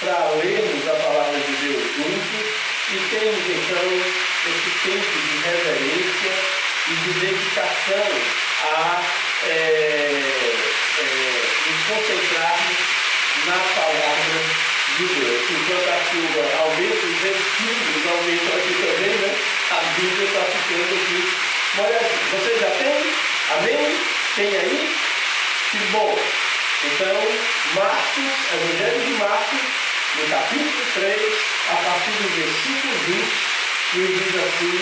para lermos a palavra de Deus juntos e termos então esse tempo de reverência e de dedicação a nos concentrarmos na palavra de Deus. Enquanto a chuva aumenta, os versículos aumentam aqui também, né? A Bíblia está ficando aqui. Olha, você já tem? Amém? Tem aí? Que bom! Então, Marcos, Evangelho de Marcos, no capítulo 3, a partir do versículo 20, nos diz assim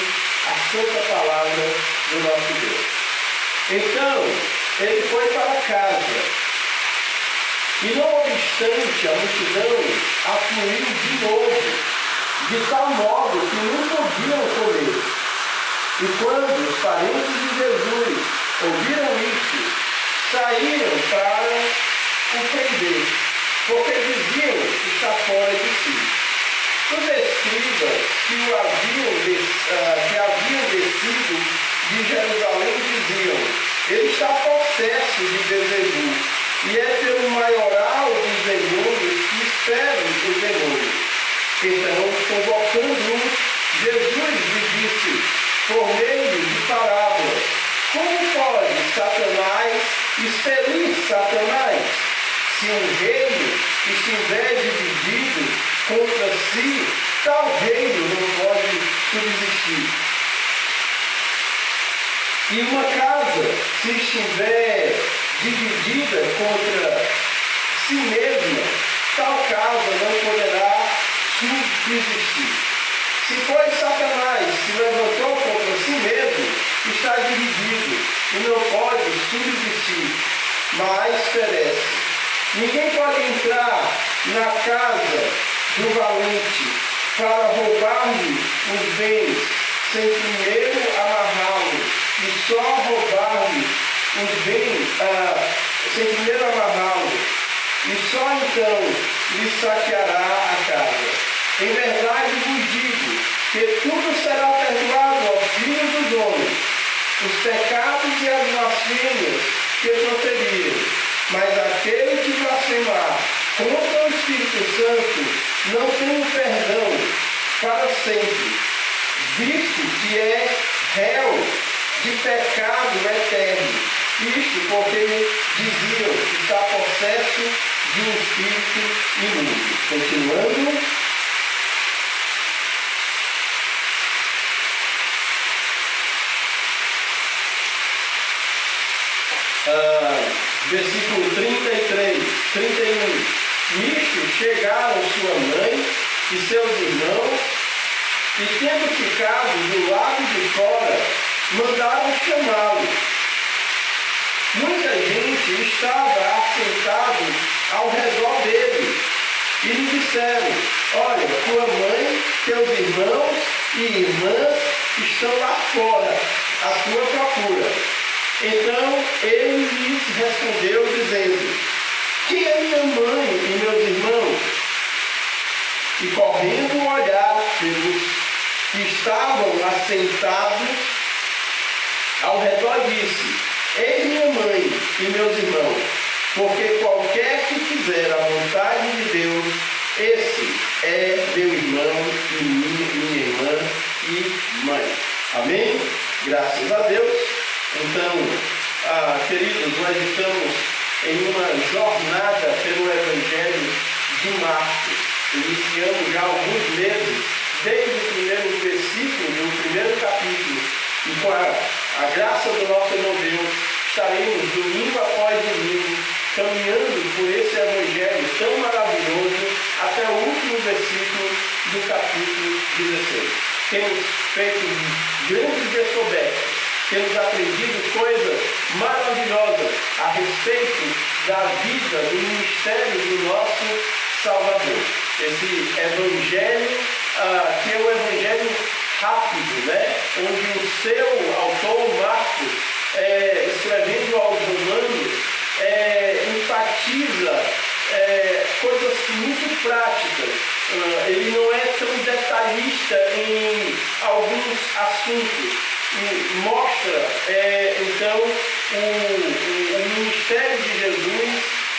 a santa palavra do nosso Deus. Então, ele foi para casa, e não obstante a multidão afluiu de novo, de tal modo que não podiam comer. E quando os parentes de Jesus ouviram isso, saíram para o prender, porque diziam que está fora de si. Os escribas que haviam descido de Jerusalém diziam: ele está possesso de Beelzebul, e é pelo maioral dos demônios que esperam os demônios. Então, convocando-os, Jesus lhe disse, por meio de parábolas: como pode Satanás expelir Satanás? Se um reino estiver dividido contra si, tal reino não pode subsistir. E uma casa, se estiver dividida contra si mesma, tal casa não poderá subsistir. Se, pois, Satanás se levantou contra si mesmo, está dividido e não pode subsistir, mas perece. Ninguém pode entrar na casa do valente para roubar-lhe os bens, sem primeiro amarrá-lo, e só roubar-lhe os bens, sem primeiro amarrá-lo, e só então lhe saqueará a casa. Em verdade vos digo que tudo será perdoado aos filhos dos homens, os pecados e as blasfêmias que proferirem. Mas aquele que blasfemar contra o Espírito Santo não tem perdão para sempre, visto que é réu de pecado eterno. Isto porque diziam que está possesso de um espírito imundo. Continuando. Versículo 33, 31. Nisto chegaram sua mãe e seus irmãos, e tendo ficado do lado de fora, mandaram chamá-lo. Muita gente estava assentada ao redor dele, e lhe disseram: olha, tua mãe, teus irmãos e irmãs estão lá fora, à tua procura. Então ele lhes respondeu, dizendo: quem é minha mãe e meus irmãos? E correndo olhar pelos que estavam assentados ao redor, disse: eis minha mãe e meus irmãos, porque qualquer que fizer a vontade de Deus, esse é meu irmão e minha irmã e mãe. Amém? Graças a Deus. Então, queridos, nós estamos em uma jornada pelo Evangelho de Marcos. Iniciamos já há alguns meses, desde o primeiro versículo do primeiro capítulo, e com a graça do nosso irmão Deus, estaremos domingo após domingo, caminhando por esse Evangelho tão maravilhoso, até o último versículo do capítulo 16. Temos feito grandes descobertas, temos aprendido coisas maravilhosas a respeito da vida, do ministério do nosso Salvador. Esse Evangelho, que é um Evangelho rápido, né? Onde o seu autor, Marcos, escrevendo aos Romanos, enfatiza coisas muito práticas. Ele não é tão detalhista em alguns assuntos. E mostra, então, o ministério de Jesus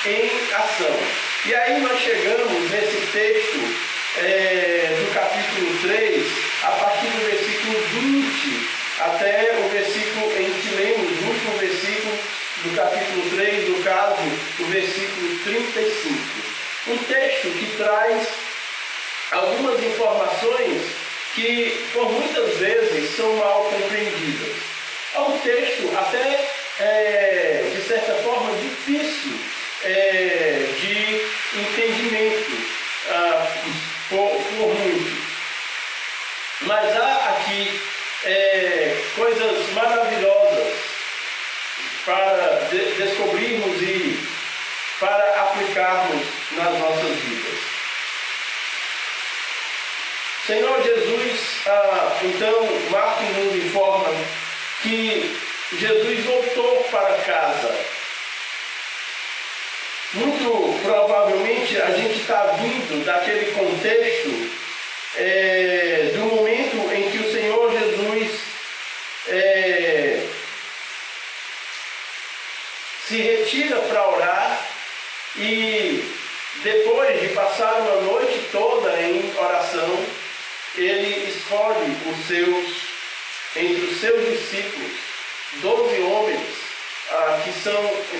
em ação. E aí nós chegamos nesse texto um texto que traz algumas informações que por muitas vezes são mal compreendidas. É um texto até, de certa forma, difícil de entendimento por muitos. Mas há aqui coisas maravilhosas para descobrirmos e para aplicarmos nas nossas vidas. Senhor Jesus, então, Marcos nos informa que Jesus voltou para casa. Muito provavelmente a gente está vindo daquele contexto do momento em que o Senhor Jesus se retira para orar e depois de passar uma noite toda em oração, ele escolhe entre os seus discípulos, 12 homens, que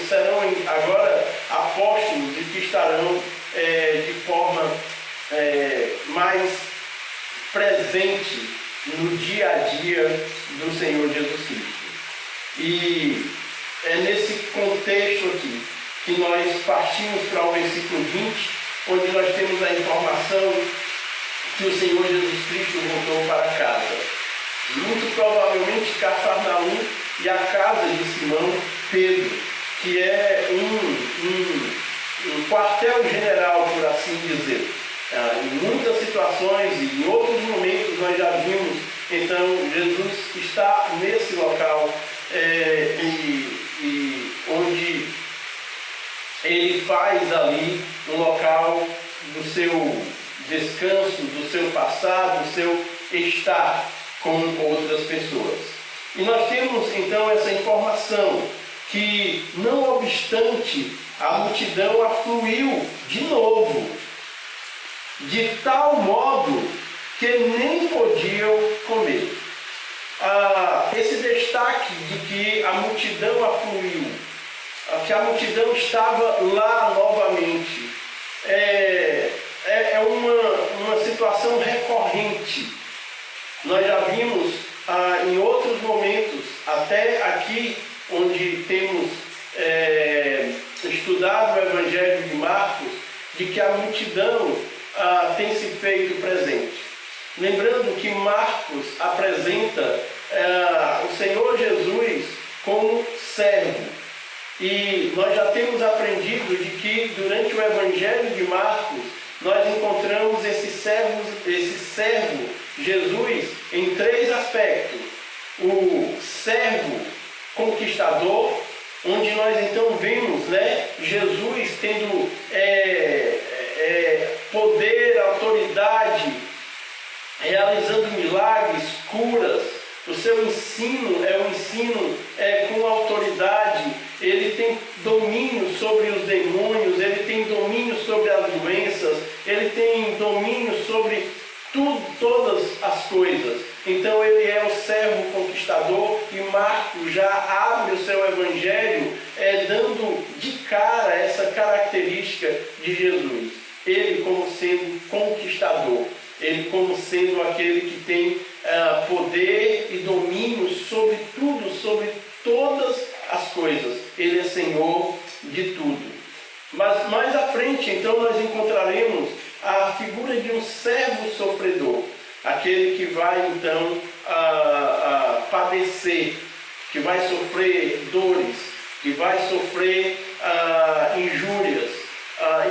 serão agora apóstolos e que estarão de forma mais presente no dia a dia do Senhor Jesus Cristo. E é nesse contexto aqui que nós partimos para o versículo 20, onde nós temos a informação que o Senhor Jesus Cristo voltou para casa. Muito provavelmente Cafarnaum e a casa de Simão Pedro, que é um quartel-general, por assim dizer. Em muitas situações e em outros momentos nós já vimos, então, Jesus está nesse local onde ele faz ali um local do seu descanso, do seu passar, do seu estar com outras pessoas. E nós temos então essa informação que, não obstante, a multidão afluiu de novo, de tal modo que nem podiam comer. Esse destaque de que a multidão afluiu, que a multidão estava lá novamente, é uma situação recorrente. Nós já vimos em outros momentos, até aqui onde temos estudado o Evangelho de Marcos, de que a multidão tem se feito presente. Lembrando que Marcos apresenta o Senhor Jesus como servo. E nós já temos aprendido de que durante o Evangelho de Marcos nós encontramos esse servo Jesus em 3 aspectos. O servo conquistador, onde nós então vemos Jesus tendo poder, autoridade, realizando milagres, curas. O seu ensino é um ensino com autoridade. Ele tem domínio sobre os demônios, ele tem domínio sobre as doenças, ele tem domínio sobre todas as coisas. Então ele é o servo conquistador, e Marcos já abre o seu evangelho dando de cara essa característica de Jesus. Ele como sendo conquistador, ele como sendo aquele que tem poder e domínio sobre tudo, sobre todas as coisas. Ele é Senhor de tudo. Mas mais à frente, então, nós encontraremos a figura de um servo sofredor, aquele que vai, então, padecer, que vai sofrer dores, que vai sofrer injúrias.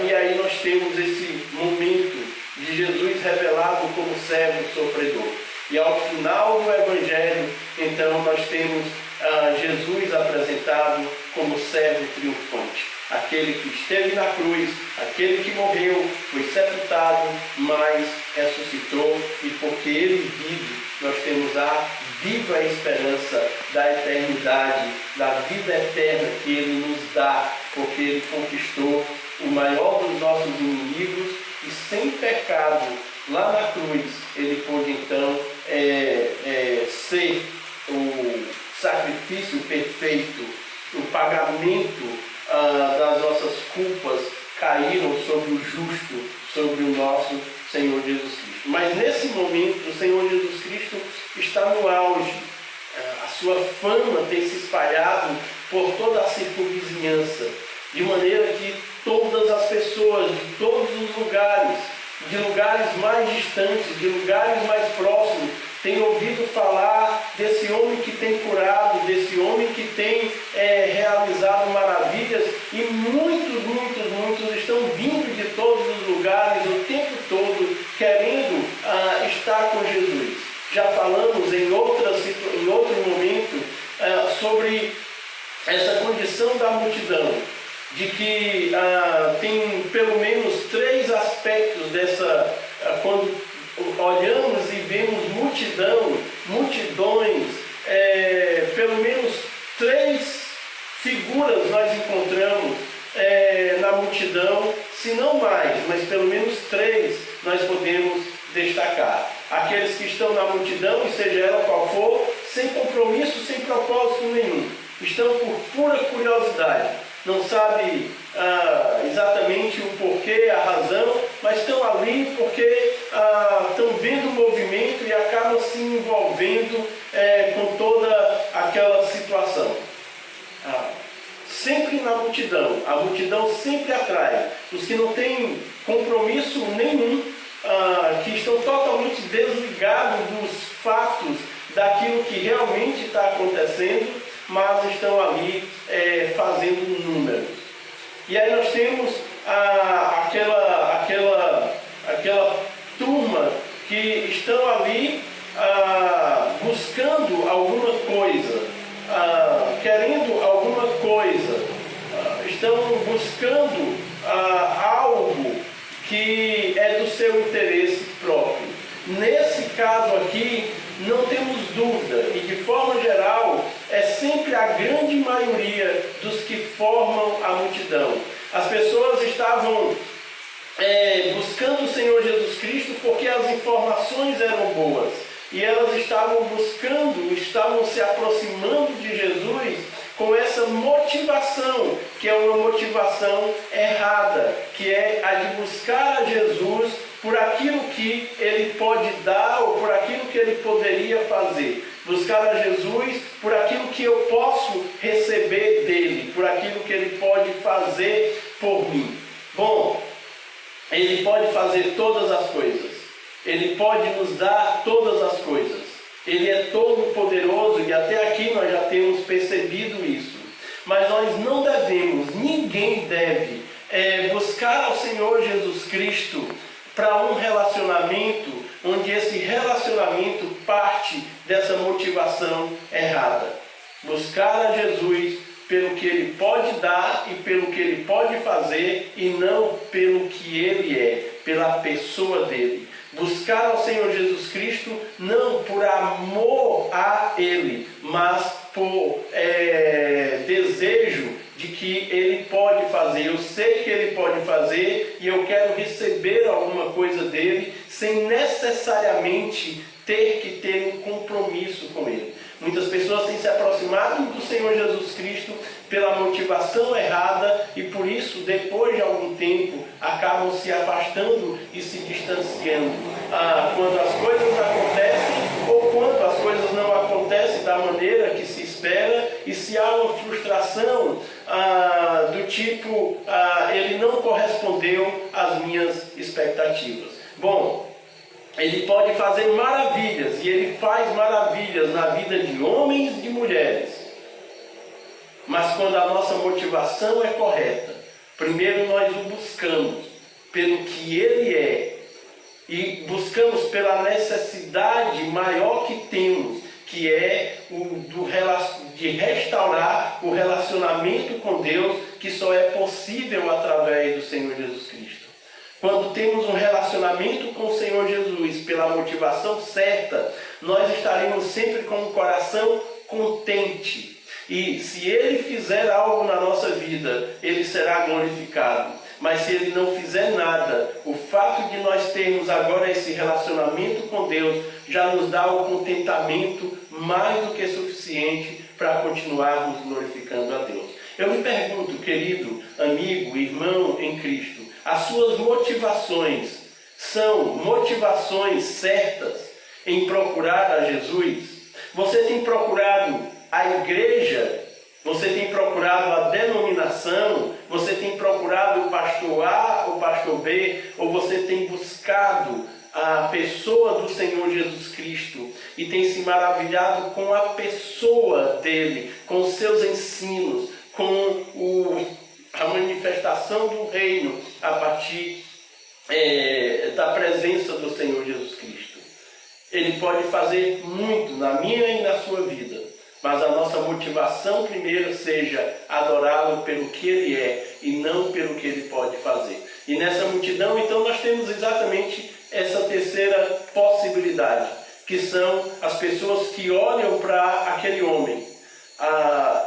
E aí nós temos esse momento de Jesus revelado como servo sofredor. E ao final do Evangelho, então, nós temos Jesus apresentado como servo triunfante. Aquele que esteve na cruz, aquele que morreu, foi sepultado, mas ressuscitou, e porque ele vive, nós temos a viva esperança da eternidade, da vida eterna que ele nos dá, porque ele conquistou o maior dos nossos inimigos, e sem pecado, lá na cruz, ele pôde então ser o sacrifício perfeito, o pagamento das nossas culpas caíram sobre o justo, sobre o nosso Senhor Jesus Cristo. Mas nesse momento, o Senhor Jesus Cristo está no auge. A sua fama tem se espalhado por toda a circunvizinhança, de maneira que todas as pessoas de todos os lugares, de lugares mais distantes, de lugares mais próximos, têm ouvido falar desse homem que tem curado, desse homem que tem realizado maravilhas, e muitos estão vindo de todos os lugares o tempo todo querendo estar com Jesus. Já falamos em outro momento sobre essa condição da multidão, de que tem pelo menos 3 aspectos dessa, quando olhamos e vemos multidões, pelo menos 3 figuras nós encontramos na multidão, se não mais, mas pelo menos 3 nós podemos destacar. Aqueles que estão na multidão, e seja ela qual for, sem compromisso, sem propósito nenhum, estão por pura curiosidade, não sabe exatamente o porquê, a razão, mas estão ali porque estão vendo o movimento e acabam se envolvendo com toda aquela situação. Sempre na multidão, a multidão sempre atrai os que não têm compromisso nenhum, que estão totalmente desligados dos fatos, daquilo que realmente está acontecendo, mas estão ali fazendo números. E aí nós temos aquela turma que estão ali buscando alguma coisa, querendo alguma coisa, estão buscando algo que é do seu interesse próprio. Nesse caso aqui, não temos dúvida, e de forma geral, é sempre a grande maioria dos que formam a multidão. As pessoas estavam buscando o Senhor Jesus Cristo porque as informações eram boas, e elas estavam se aproximando de Jesus com essa motivação, que é uma motivação errada, que é a de buscar a Jesus por aquilo que Ele pode dar ou por aquilo que Ele poderia fazer. Buscar a Jesus por aquilo que eu posso receber dEle, por aquilo que Ele pode fazer por mim. Bom, Ele pode fazer todas as coisas. Ele pode nos dar todas as coisas. Ele é todo poderoso, e até aqui nós já temos percebido isso. Mas nós não devemos, ninguém deve buscar ao Senhor Jesus Cristo para um relacionamento onde esse relacionamento parte dessa motivação errada. Buscar a Jesus pelo que Ele pode dar e pelo que Ele pode fazer, e não pelo que Ele é, pela pessoa dEle. Buscar ao Senhor Jesus Cristo não por amor a Ele, mas por desejo de que Ele pode fazer. Eu sei que Ele pode fazer e eu quero receber alguma coisa dEle sem necessariamente ter que ter um compromisso com Ele. Muitas pessoas têm se aproximado do Senhor Jesus Cristo pela motivação errada, e por isso, depois de algum tempo, acabam se afastando e se distanciando. Quando as coisas acontecem ou quando as coisas não acontecem da maneira que se espera, e se há uma frustração do tipo, ele não correspondeu às minhas expectativas. Bom, Ele pode fazer maravilhas, e Ele faz maravilhas na vida de homens e de mulheres. Mas quando a nossa motivação é correta, primeiro nós o buscamos pelo que Ele é, e buscamos pela necessidade maior que temos, que é de restaurar o relacionamento com Deus, que só é possível através do Senhor Jesus Cristo. Quando temos um relacionamento com o Senhor Jesus pela motivação certa, nós estaremos sempre com o coração contente. E se Ele fizer algo na nossa vida, Ele será glorificado. Mas se Ele não fizer nada, o fato de nós termos agora esse relacionamento com Deus já nos dá o contentamento mais do que suficiente para continuarmos glorificando a Deus. Eu lhe pergunto, querido amigo, irmão em Cristo, as suas motivações são motivações certas em procurar a Jesus? Você tem procurado a igreja? Você tem procurado a denominação? Você tem procurado o pastor A ou o pastor B? Ou você tem buscado a pessoa do Senhor Jesus Cristo e tem se maravilhado com a pessoa dele, com os seus ensinos, com a manifestação do reino a partir da presença do Senhor Jesus Cristo? Ele pode fazer muito na minha e na sua vida, mas a nossa motivação primeiro seja adorá-lo pelo que ele é e não pelo que ele pode fazer. E nessa multidão, então, nós temos exatamente essa terceira possibilidade, que são as pessoas que olham para aquele homem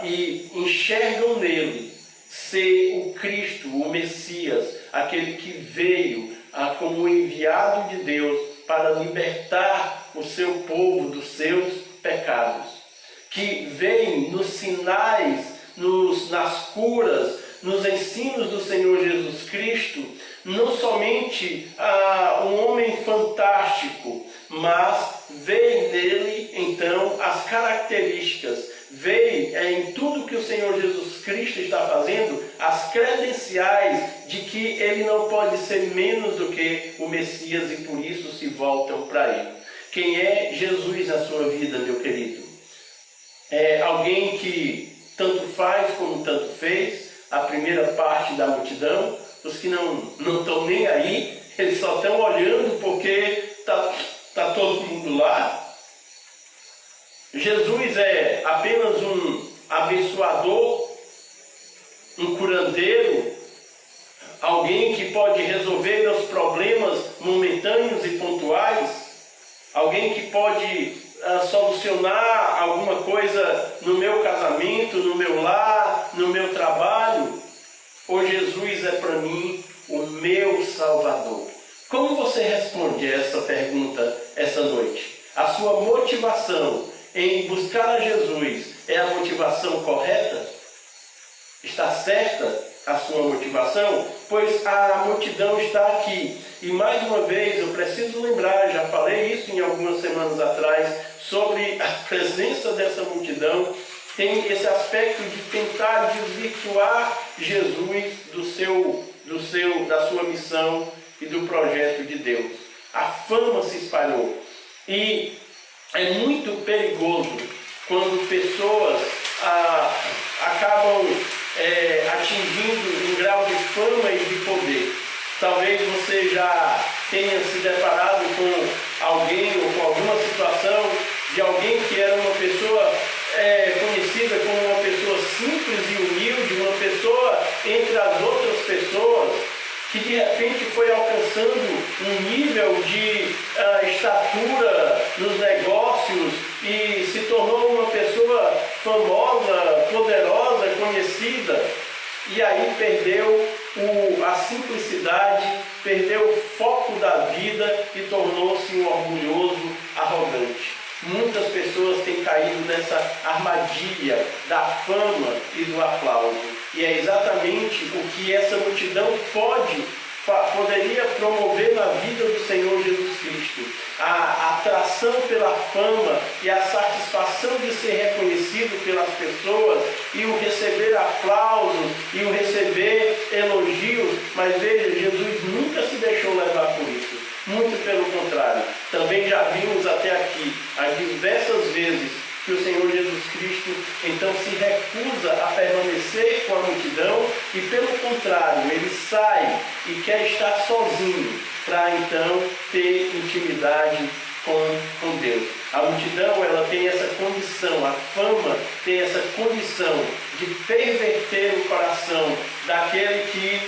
e enxergam nele ser o Cristo, o Messias, aquele que veio como enviado de Deus para libertar o seu povo dos seus pecados, que vem nos sinais, nas curas, nos ensinos do Senhor Jesus Cristo, não somente um homem fantástico, mas vê nele então as características, vê em tudo que o Senhor Jesus Cristo está fazendo as credenciais de que ele não pode ser menos do que o Messias e por isso se voltam para ele. Quem é Jesus na sua vida, meu querido? É alguém que tanto faz como tanto fez, a primeira parte da multidão, os que não estão nem aí, eles só estão olhando porque está todo mundo lá. Jesus é apenas um abençoador, um curandeiro, alguém que pode resolver os problemas momentâneos e pontuais, alguém que pode solucionar alguma coisa no meu casamento, no meu lar, no meu trabalho. Ou Jesus é para mim o meu Salvador? Como você responde a essa pergunta essa noite? A sua motivação em buscar a Jesus é a motivação correta? Está certa a sua motivação? Pois a multidão está aqui. E mais uma vez eu preciso lembrar, já falei isso em algumas semanas atrás, sobre a presença dessa multidão. Tem esse aspecto de tentar desvirtuar Jesus da sua missão e do projeto de Deus. A fama se espalhou. E é muito perigoso quando pessoas acabam atingindo um grau de fama e de poder. Talvez você já tenha se deparado com alguém ou com alguma situação de alguém que era uma pessoa conhecida como uma pessoa simples e humilde, uma pessoa entre as outras pessoas, que de repente foi alcançando um nível de estatura nos negócios e se tornou uma pessoa famosa, poderosa, conhecida, e aí perdeu a simplicidade, perdeu o foco da vida e tornou-se um orgulhoso, arrogante. Muitas pessoas têm caído nessa armadilha da fama e do aplauso. E é exatamente o que essa multidão poderia promover na vida do Senhor Jesus Cristo. A atração pela fama e a satisfação de ser reconhecido pelas pessoas e o receber aplausos e o receber elogios. Mas veja, Jesus nunca se deixou levar por isso. Muito pelo contrário. Também já vimos até aqui, as diversas vezes, que o Senhor Jesus Cristo então se recusa a permanecer com a multidão e, pelo contrário, ele sai e quer estar sozinho para então ter intimidade com Deus. A multidão, ela tem essa condição, a fama tem essa condição de perverter o coração daquele que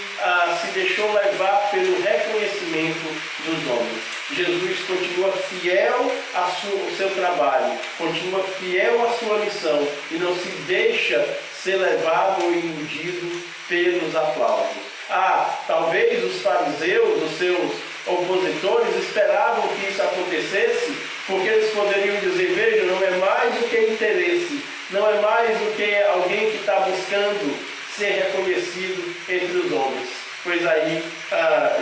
se deixou levar pelo reconhecimento dos homens. Jesus continua fiel ao seu trabalho, continua fiel à sua missão e não se deixa ser levado ou iludido pelos aplausos. Talvez os fariseus, os seus opositores, esperavam que isso acontecesse, porque eles poderiam dizer: veja, não é mais do que interesse, não é mais do que alguém que está buscando ser reconhecido entre os homens, pois aí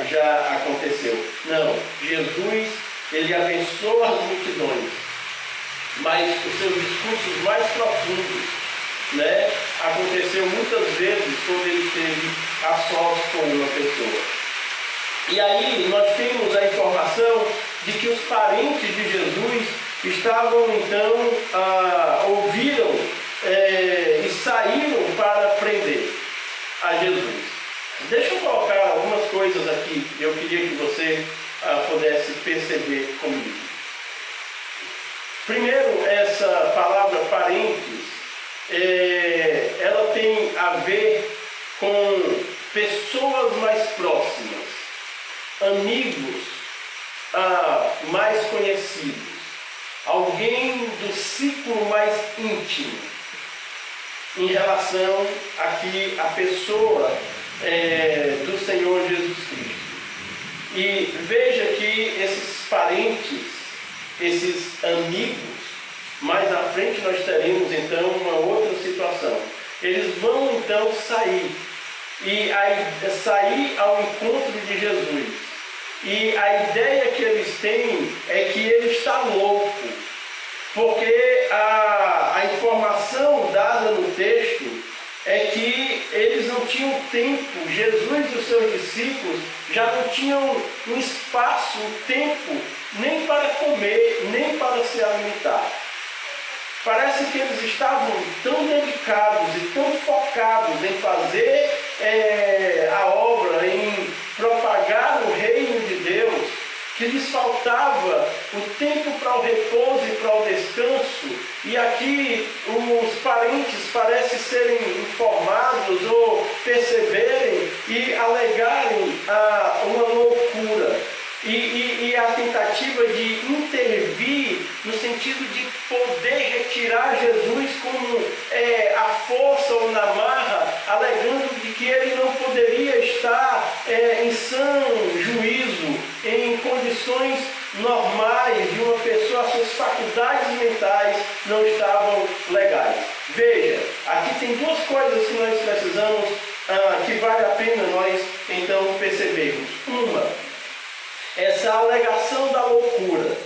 já aconteceu. Não, Jesus, ele abençoa as multidões, mas os seus discursos mais profundos, né, aconteceu muitas vezes quando ele esteve a sós com uma pessoa. E aí nós temos a informação de que os parentes de Jesus estavam então, ouviram e saíram para prender a Jesus. Deixa eu colocar algumas coisas aqui, eu queria que você pudesse perceber comigo. Primeiro, essa palavra parentes, ela tem a ver com pessoas mais próximas, amigos mais conhecidos, alguém do ciclo mais íntimo em relação aqui à pessoa do Senhor Jesus Cristo. E veja que esses parentes, esses amigos, mais à frente nós teremos então uma outra situação. Eles vão então sair ao encontro de Jesus. E a ideia que eles têm é que ele está louco, porque a informação dada no texto é que eles não tinham tempo, Jesus e os seus discípulos já não tinham um espaço, um tempo, nem para comer, nem para se alimentar. Parece que eles estavam tão dedicados e tão focados em fazer a obra, em propagar o reino de Deus, que lhes faltava o tempo para o repouso e para o descanso. E aqui os parentes parecem serem informados ou perceberem e alegarem uma loucura. E a tentativa de intervir no sentido de poder retirar Jesus como a força ou na marra, alegando de que ele não poderia estar em sã juízo, em condições normais de uma pessoa, as suas faculdades mentais não estavam legais. Veja, aqui tem duas coisas que nós precisamos, que vale a pena nós então percebermos. Uma, essa alegação da loucura.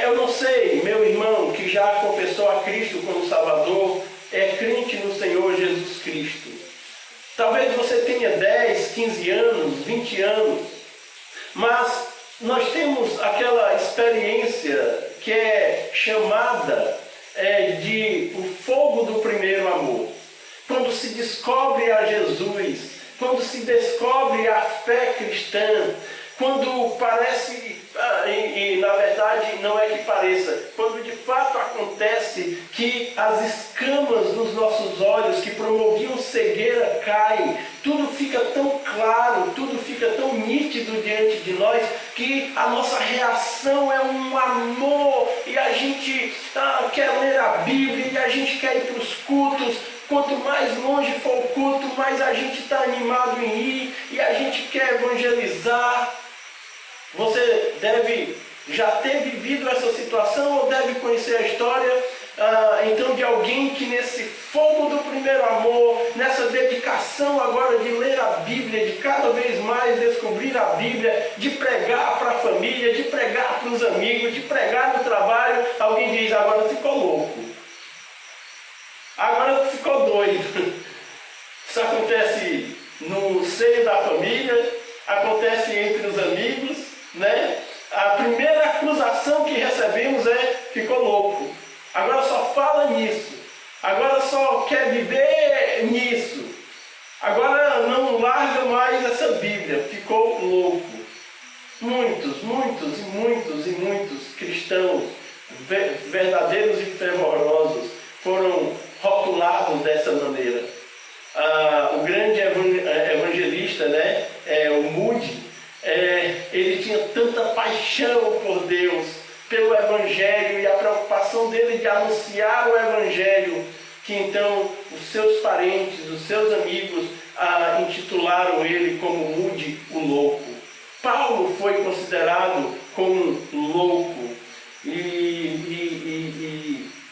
Eu não sei, meu irmão que já confessou a Cristo como Salvador, é crente no Senhor Jesus Cristo. Talvez você tenha 10, 15 anos, 20 anos, mas nós temos aquela experiência que é chamada de o fogo do primeiro amor. Quando se descobre a Jesus, quando se descobre a fé cristã, quando parece, e na verdade não é que pareça, quando de fato acontece que as escamas dos nossos olhos que promoviam cegueira caem, tudo fica tão claro, tudo fica tão nítido diante de nós, que a nossa reação é um amor, e a gente quer ler a Bíblia, e a gente quer ir para os cultos. Quanto mais longe for o culto, mais a gente está animado em ir, e a gente quer evangelizar. Você deve já ter vivido essa situação, ou deve conhecer a história então de alguém que nesse fogo do primeiro amor, nessa dedicação agora de ler a Bíblia, de cada vez mais descobrir a Bíblia, de pregar para a família, de pregar para os amigos, de pregar no trabalho, alguém diz: agora ficou louco, agora ficou doido. Isso acontece no seio da família, acontece entre os amigos, né? A primeira acusação que recebemos é: ficou louco, agora só fala nisso, agora só quer viver nisso, agora não larga mais essa Bíblia, ficou louco. Muitos cristãos verdadeiros e fervorosos foram rotulados dessa maneira. O grande evangelista, né, o Moody, ele tinha tanta paixão por Deus, pelo Evangelho, e a preocupação dele de anunciar o Evangelho, que então os seus parentes, os seus amigos intitularam ele como Moody, o louco. Paulo foi considerado como louco, e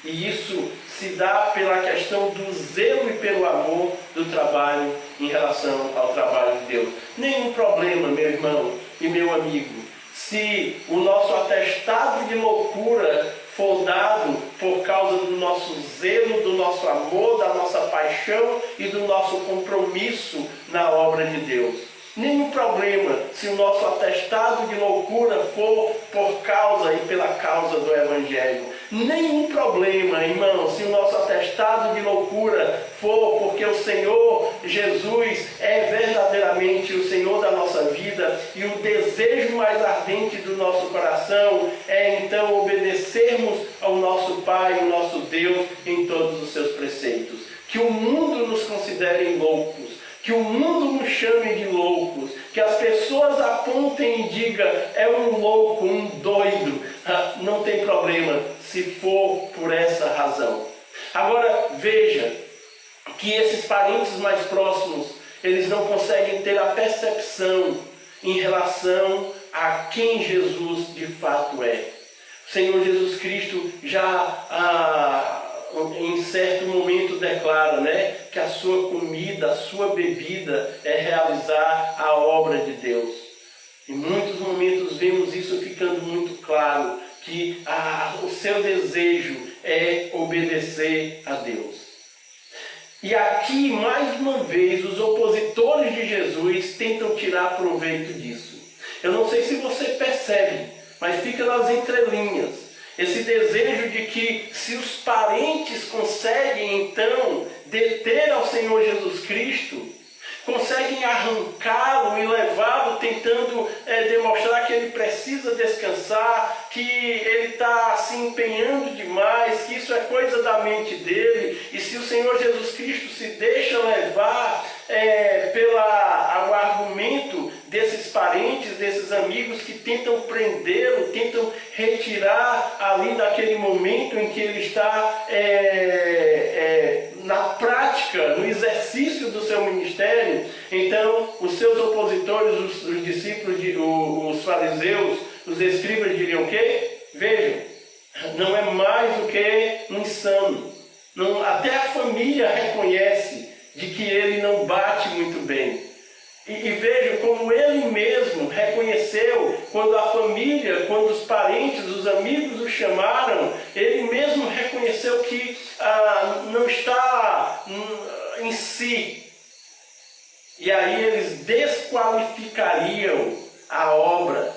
isso se dá pela questão do zelo e pelo amor do trabalho em relação ao trabalho de Deus. Nenhum problema, meu irmão e meu amigo, se o nosso atestado de loucura for dado por causa do nosso zelo, do nosso amor, da nossa paixão e do nosso compromisso na obra de Deus. Nenhum problema se o nosso atestado de loucura for por causa e pela causa do Evangelho. Nenhum problema, irmão, se o nosso atestado de loucura for porque o Senhor Jesus é verdadeiramente o Senhor da nossa vida e o desejo mais ardente do nosso coração é então obedecermos ao nosso Pai, o nosso Deus, em todos os seus preceitos. Que o mundo nos considere loucos, que o mundo nos chame de loucos, que as pessoas apontem e digam, é um louco, um doido. Não tem problema, se for por essa razão. Agora, veja que esses parentes mais próximos, eles não conseguem ter a percepção em relação a quem Jesus de fato é. O Senhor Jesus Cristo já em certo momento declara, que a sua comida, a sua bebida é realizar a obra de Deus. Em muitos momentos vemos isso ficando muito claro, que o seu desejo é obedecer a Deus. E aqui, mais uma vez, os opositores de Jesus tentam tirar proveito disso. Eu não sei se você percebe, mas fica nas entrelinhas. Esse desejo de que se os parentes conseguem então deter ao Senhor Jesus Cristo, conseguem arrancá-lo e levá-lo tentando demonstrar que ele precisa descansar, que ele está se empenhando demais, que isso é coisa da mente dele, e se o Senhor Jesus Cristo se deixa levar pelo argumento desses parentes, desses amigos que tentam prendê-lo, tentam retirar ali daquele momento em que ele está na prática, no exercício do seu ministério, então os seus opositores, os discípulos, os fariseus, os escribas diriam o quê? Vejam, não é mais do que um insano. Não, até a família reconhece de que ele não bate muito bem. E vejam como ele mesmo reconheceu, quando a família, quando os parentes, os amigos o chamaram, ele mesmo reconheceu que não está em si. E aí eles desqualificariam a obra.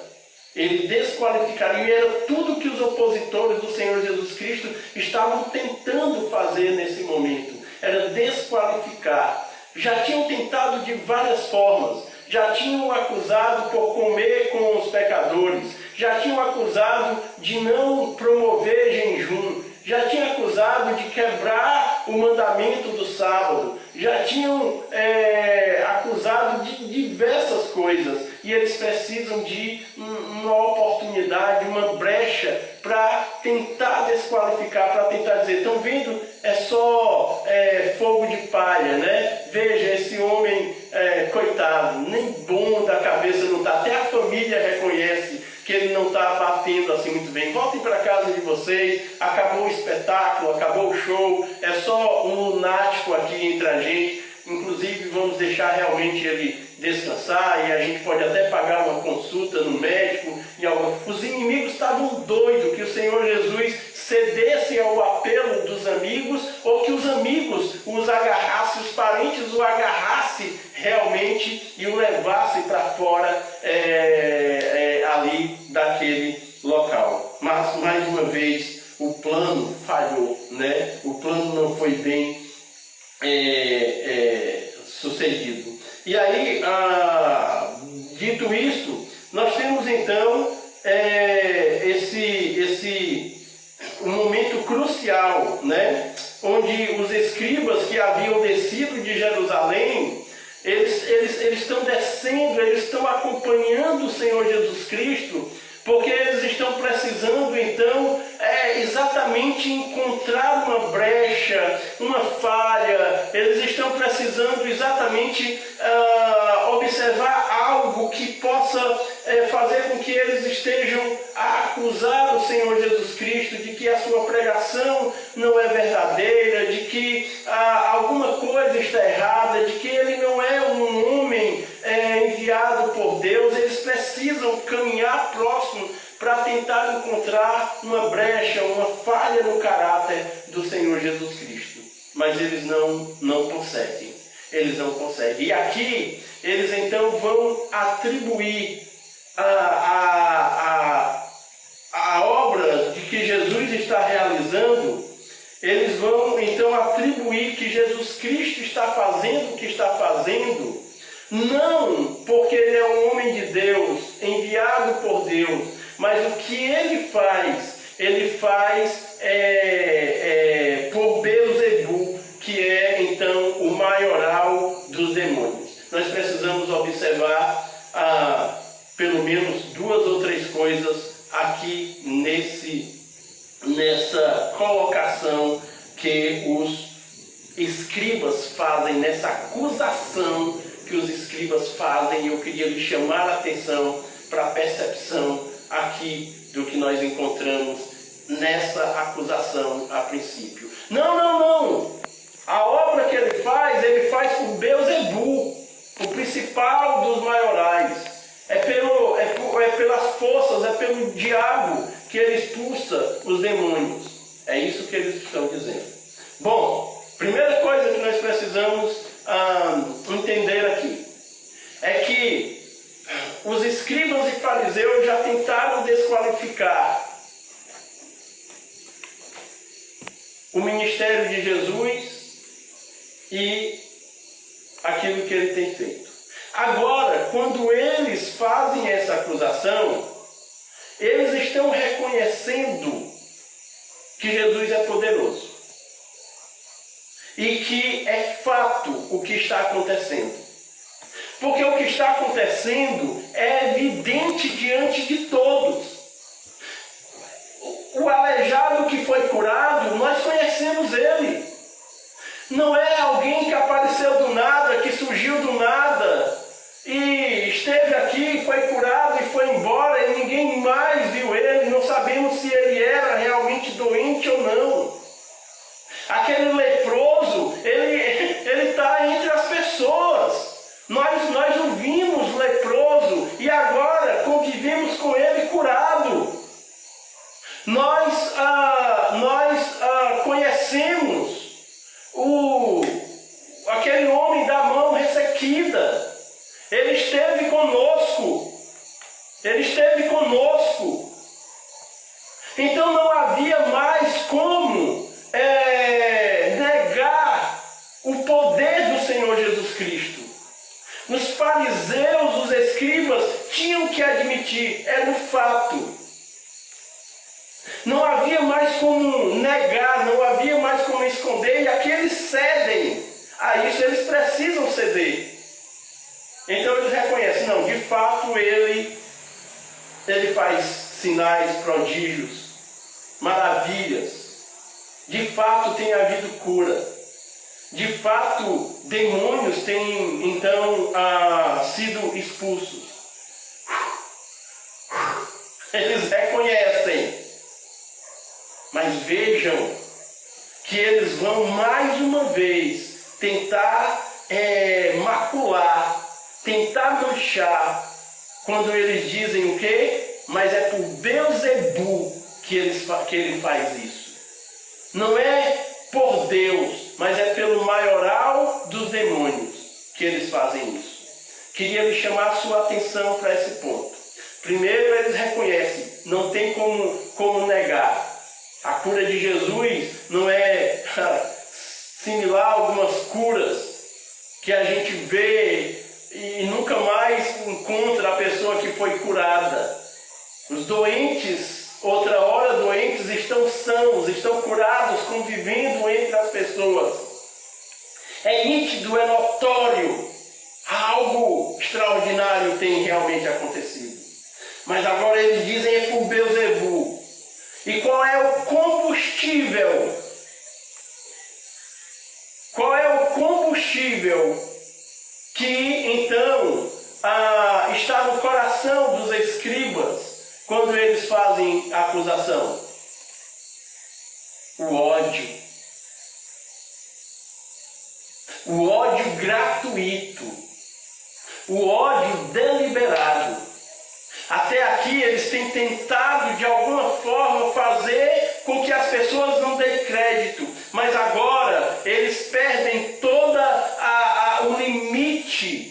Eles desqualificariam, e era tudo que os opositores do Senhor Jesus Cristo estavam tentando fazer nesse momento. Era desqualificar. Já tinham tentado de várias formas. Já tinham o acusado por comer com os pecadores. Já tinham acusado de não promover jejum. Já tinham acusado de quebrar o mandamento do sábado. Já tinham acusado de diversas coisas. E eles precisam de uma oportunidade, uma brecha para tentar desqualificar, para tentar dizer, estão vendo, é só fogo de palha, né? Veja, esse homem, coitado, nem bom da cabeça não está, até a família reconhece que ele não está batendo assim muito bem. Voltem para casa de vocês, acabou o espetáculo, acabou o show, é só um lunático aqui entre a gente. Inclusive vamos deixar realmente ele descansar e a gente pode até pagar uma consulta no médico. Os inimigos estavam doidos que o Senhor Jesus cedesse ao apelo dos amigos, ou que os amigos os agarrassem, os parentes o agarrassem realmente e o levassem para fora ali daquele local. Mas mais uma vez o plano falhou, né? O plano não foi bem sucedido. E aí, dito isso, nós temos então um momento crucial, né? Onde os escribas que haviam descido de Jerusalém, eles estão descendo, eles estão acompanhando o Senhor Jesus Cristo, porque eles estão precisando então exatamente exatamente encontrar uma brecha, uma falha, eles estão precisando exatamente observar algo que possa fazer com que eles estejam a acusar o Senhor Jesus Cristo de que a sua pregação não é verdadeira, de que alguma coisa está errada, de que ele não é um homem enviado por Deus. Eles precisam caminhar próximo para tentar encontrar uma brecha, uma falha no caráter do Senhor Jesus Cristo. Mas eles não conseguem. Eles não conseguem. E aqui, eles então vão atribuir a obra de que Jesus está realizando, eles vão então atribuir que Jesus Cristo está fazendo o que está fazendo, não porque ele é um homem de Deus, enviado por Deus, mas o que ele faz por Beelzebul, que é então o maioral dos demônios. Nós precisamos observar pelo menos 2 ou 3 coisas aqui nessa colocação que os escribas fazem, nessa acusação que os escribas fazem. Eu queria lhe chamar a atenção para a percepção aqui do que nós encontramos nessa acusação a princípio. Não! A obra que ele faz por Beelzebul, o principal dos maiorais. É pelas forças, é pelo diabo que ele expulsa os demônios. É isso que eles estão dizendo. Bom, primeira coisa que nós precisamos entender aqui é que os escribas e fariseus já tentaram desqualificar o ministério de Jesus e aquilo que ele tem feito. Agora, quando eles fazem essa acusação, eles estão reconhecendo que Jesus é poderoso e que é fato o que está acontecendo. Porque o que está acontecendo é evidente diante de todos. O aleijado que foi curado, nós conhecemos ele. Não é alguém que apareceu do nada, que surgiu do nada e esteve aqui, foi curado e foi embora e ninguém mais viu ele. Não sabemos se ele era realmente doente ou não. Aquele leproso, ele está entre as pessoas. Nós o vimos leproso e agora convivemos com ele curado. Nós conhecemos aquele homem da mão ressequida. Ele esteve conosco. Então não havia mais como negar o poder do Senhor Jesus Cristo. Os fariseus, os escribas, tinham que admitir, era um fato. Não havia mais como negar, não havia mais como esconder, e aqueles cedem a isso, eles precisam ceder. Então eles reconhecem, não, de fato ele faz sinais, prodígios, maravilhas. De fato tem havido cura. De fato, demônios têm então sido expulsos. Eles reconhecem. Mas vejam que eles vão mais uma vez tentar macular, tentar manchar, quando eles dizem o quê? Mas é por Beelzebul que ele faz isso. Não é por Deus, mas é pelo maioral dos demônios que eles fazem isso. Queria lhe chamar a sua atenção para esse ponto. Primeiro, eles reconhecem, não tem como negar. A cura de Jesus não é similar a algumas curas que a gente vê e nunca mais encontra a pessoa que foi curada. Os doentes, outra hora doentes, estão sãos, estão curados, convivendo entre as pessoas. É nítido, é notório, algo extraordinário tem realmente acontecido. Mas agora eles dizem é por Beelzebul. E qual é o combustível reação dos escribas quando eles fazem a acusação? O ódio. O ódio gratuito. O ódio deliberado. Até aqui eles têm tentado de alguma forma fazer com que as pessoas não deem crédito, mas agora eles perdem toda o limite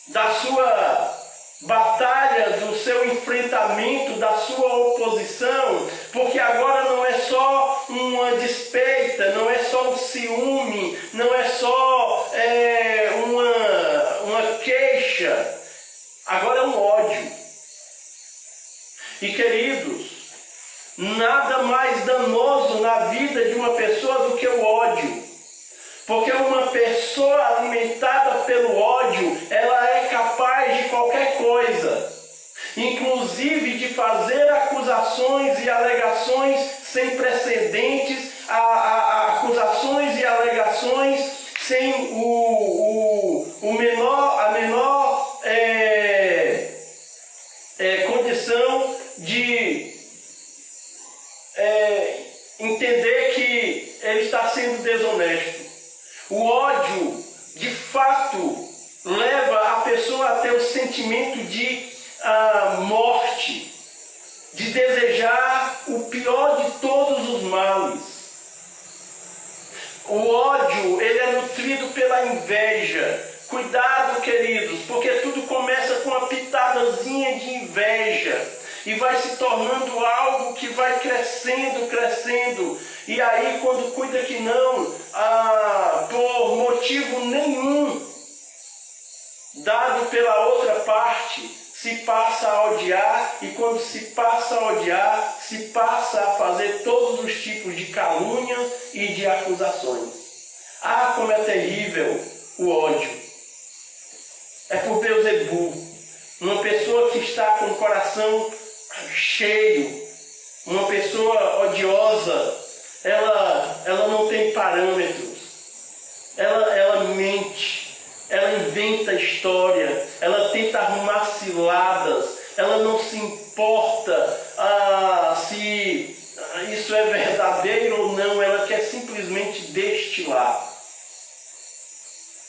da sua batalha, do seu enfrentamento, da sua oposição, porque agora não é só uma despeita, não é só um ciúme, não é só uma queixa. Agora é um ódio. E queridos, nada mais danoso na vida de uma pessoa do que o ódio. Porque uma pessoa alimentada pelo ódio, ela é capaz de qualquer coisa. Inclusive de fazer acusações e alegações sem precedentes, acusações e alegações sem a menor condição de entender que ele está sendo desonesto. O ódio, de fato, leva a pessoa a ter o sentimento de morte, de desejar o pior de todos os males. O ódio, ele é nutrido pela inveja. Cuidado, queridos, porque tudo começa com uma pitadazinha de inveja e vai se tornando algo que vai crescendo, crescendo. E aí, quando cuida que não, por motivo nenhum, dado pela outra parte, se passa a odiar, e quando se passa a odiar, se passa a fazer todos os tipos de calúnia e de acusações. Como é terrível o ódio. É por Beelzebul, uma pessoa que está com o coração cheio, uma pessoa odiosa, ela não tem parâmetros, ela mente, ela inventa história, ela tenta arrumar ciladas, ela não se importa se isso é verdadeiro ou não, ela quer simplesmente destilar.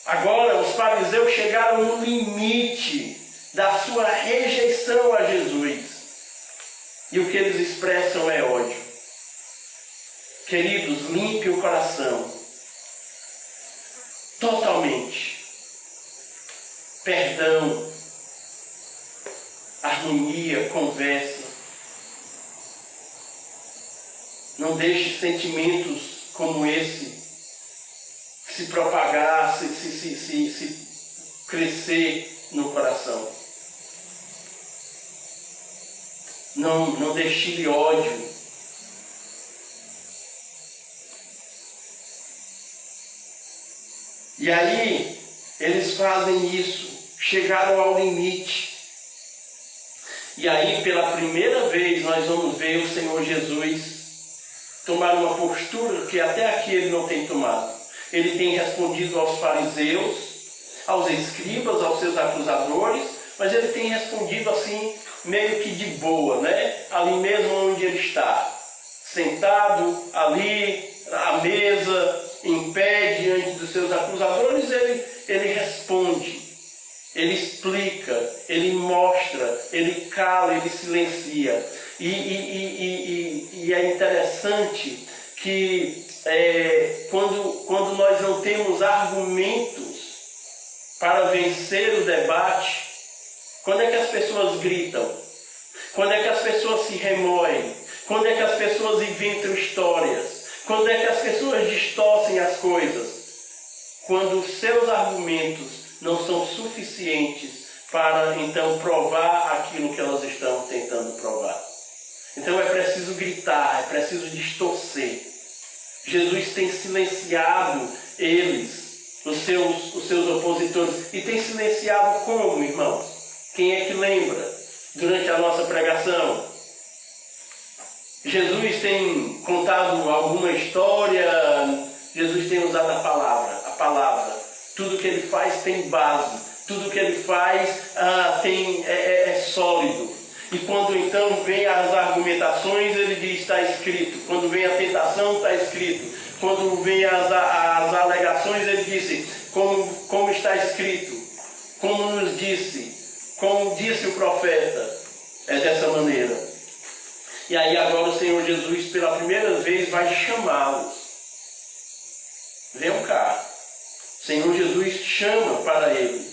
Agora os fariseus chegaram no limite da sua rejeição a Jesus. E o que eles expressam é ódio. Queridos, limpe o coração. Totalmente. Perdão. Harmonia, conversa. Não deixe sentimentos como esse se propagar, se crescer no coração. Não destile ódio. E aí, eles fazem isso, chegaram ao limite. E aí, pela primeira vez, nós vamos ver o Senhor Jesus tomar uma postura que até aqui ele não tem tomado. Ele tem respondido aos fariseus, aos escribas, aos seus acusadores, mas ele tem respondido assim, meio que de boa, né? Ali mesmo onde ele está, sentado ali, à mesa, em pé, diante dos seus acusadores, ele responde, ele explica, ele mostra, ele cala, ele silencia. E é interessante que quando nós não temos argumentos para vencer o debate, quando é que as pessoas gritam? Quando é que as pessoas se remoem? Quando é que as pessoas inventam histórias? Quando é que as pessoas distorcem as coisas? Quando os seus argumentos não são suficientes para então provar aquilo que elas estão tentando provar. Então é preciso gritar, é preciso distorcer. Jesus tem silenciado eles, os seus opositores. E tem silenciado como, irmãos? Quem é que lembra durante a nossa pregação? Jesus tem contado alguma história, Jesus tem usado a palavra. Tudo que ele faz tem base, tudo que ele faz é sólido. E quando então vem as argumentações, ele diz, está escrito. Quando vem a tentação, está escrito. Quando vem as alegações, ele disse, como está escrito, como nos disse, como disse o profeta. É dessa maneira. E aí agora o Senhor Jesus, pela primeira vez, vai chamá-los. Venham cá. O Senhor Jesus chama para ele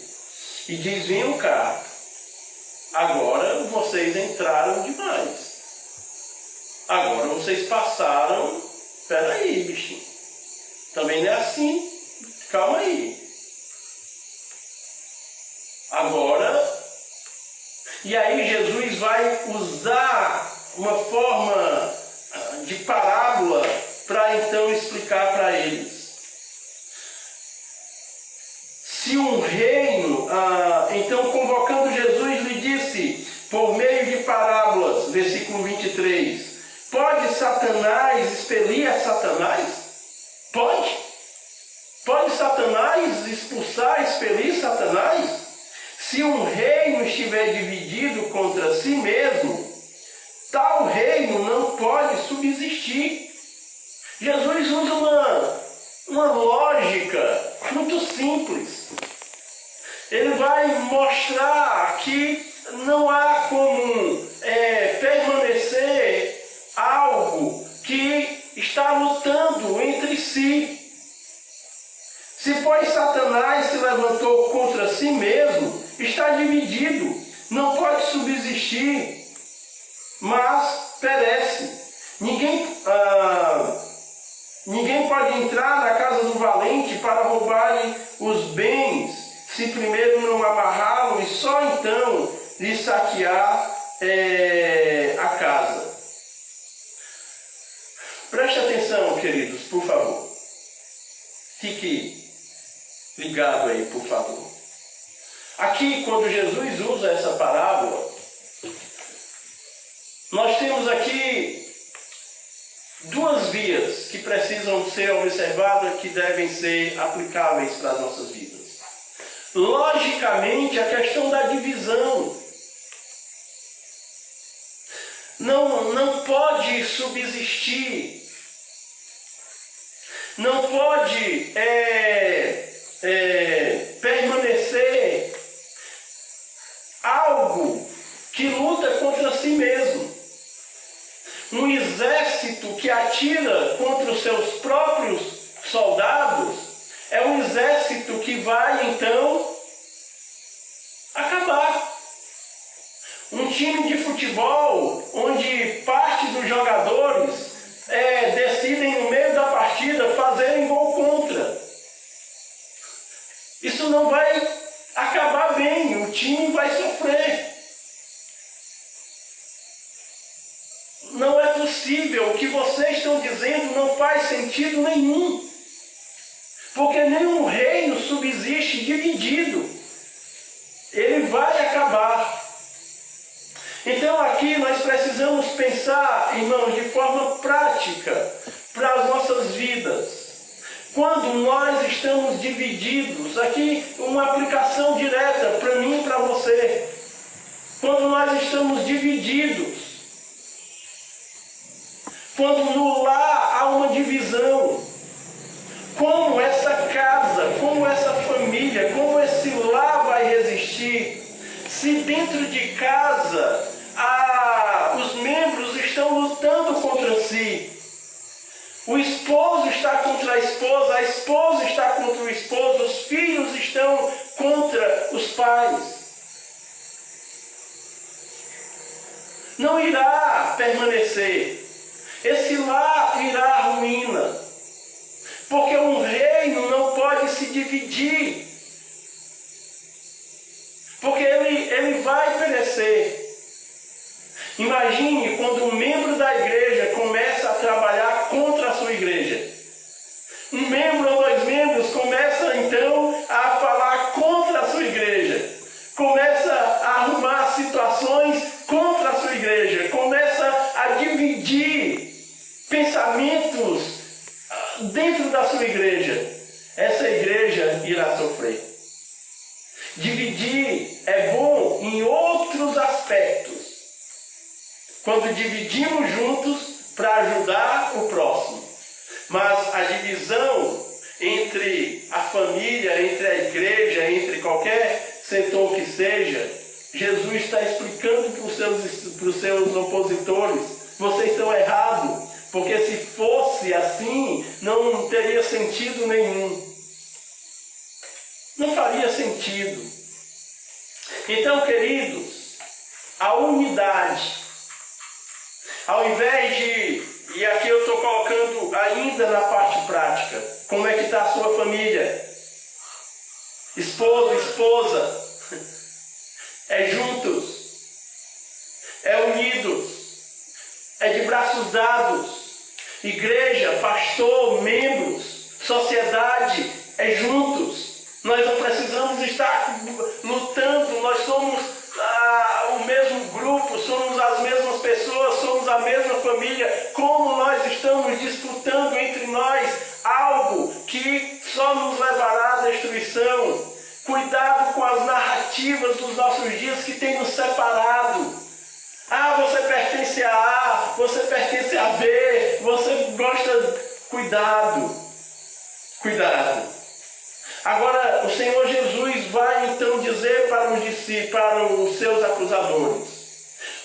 e diz, venham cá. Agora vocês entraram demais. Agora vocês passaram. Espera aí, bichinho. Também não é assim. Calma aí. Agora. E aí Jesus vai usar uma forma de parábola para então explicar para eles. Se um reino, então convocando Jesus lhe disse, por meio de parábolas, versículo 23, pode Satanás expelir a Satanás? Pode? Pode Satanás expulsar, expelir Satanás? Se um reino estiver dividido contra si mesmo, tal reino não pode subsistir. Jesus usa uma lógica muito simples. Ele vai mostrar que não há como permanecer algo que está lutando entre si. Se pois Satanás se levantou contra si mesmo, está dividido, não pode subsistir, mas perece. Ninguém pode entrar na casa do valente para roubar-lhe os bens, se primeiro não amarrá-lo e só então lhe saquear a casa. Preste atenção, queridos, por favor. Fique ligado aí, por favor. Aqui, quando Jesus usa essa parábola, nós temos aqui duas vias que precisam ser observadas, que devem ser aplicáveis para as nossas vidas. Logicamente, a questão da divisão. Não pode subsistir, não pode permanecer algo que luta contra si mesmo. Um exército que atira contra os seus próprios soldados é um exército que vai então acabar. Um time de futebol onde parte dos jogadores decidem no meio da partida fazerem gol contra. Isso não vai acabar bem, o time vai sofrer. Não é possível, o que vocês estão dizendo não faz sentido nenhum. Porque nenhum reino subsiste dividido. Ele vai acabar. Então aqui nós precisamos pensar, irmãos, de forma prática para as nossas vidas. Quando nós estamos divididos, aqui uma aplicação direta para mim e para você. Quando nós estamos divididos, quando no lar há uma divisão, como essa casa, como essa família, como esse lar vai resistir? Se dentro de casa os membros estão lutando contra si, o esposo está contra a esposa está contra o esposo, os filhos estão contra os pais, não irá permanecer. Esse lar irá à ruína, porque um reino não pode se dividir, porque ele vai perecer. Imagine quando um membro da igreja começa a trabalhar contra a sua igreja. Um membro ou dois membros começam então a falar contra a sua igreja, começa a arrumar situações contra a sua igreja, começa a dividir pensamentos dentro da sua igreja. Essa igreja irá sofrer. Dividir é bom em outros aspectos. Quando dividimos juntos para ajudar o próximo. Mas a divisão entre a família, entre a igreja, entre qualquer setor que seja, Jesus está explicando para os seus opositores: vocês estão errados, porque se fosse assim, não teria sentido nenhum. Não faria sentido. Então, queridos, a unidade, ao invés de, e aqui eu estou colocando ainda na parte prática, como é que está a sua família? Esposo, esposa, é juntos, é unidos, é de braços dados. Igreja, pastor, membros, sociedade, é juntos. Nós não precisamos estar lutando, nós somos o mesmo grupo, somos as mesmas pessoas, somos a mesma família. Como nós estamos disputando entre nós algo que só nos levará à destruição? Cuidado com as narrativas dos nossos dias que têm nos separado. Você pertence a A, você pertence a B, você gosta... Cuidado, cuidado. Agora, o Senhor Jesus vai então dizer para os discípulos, para os seus acusadores: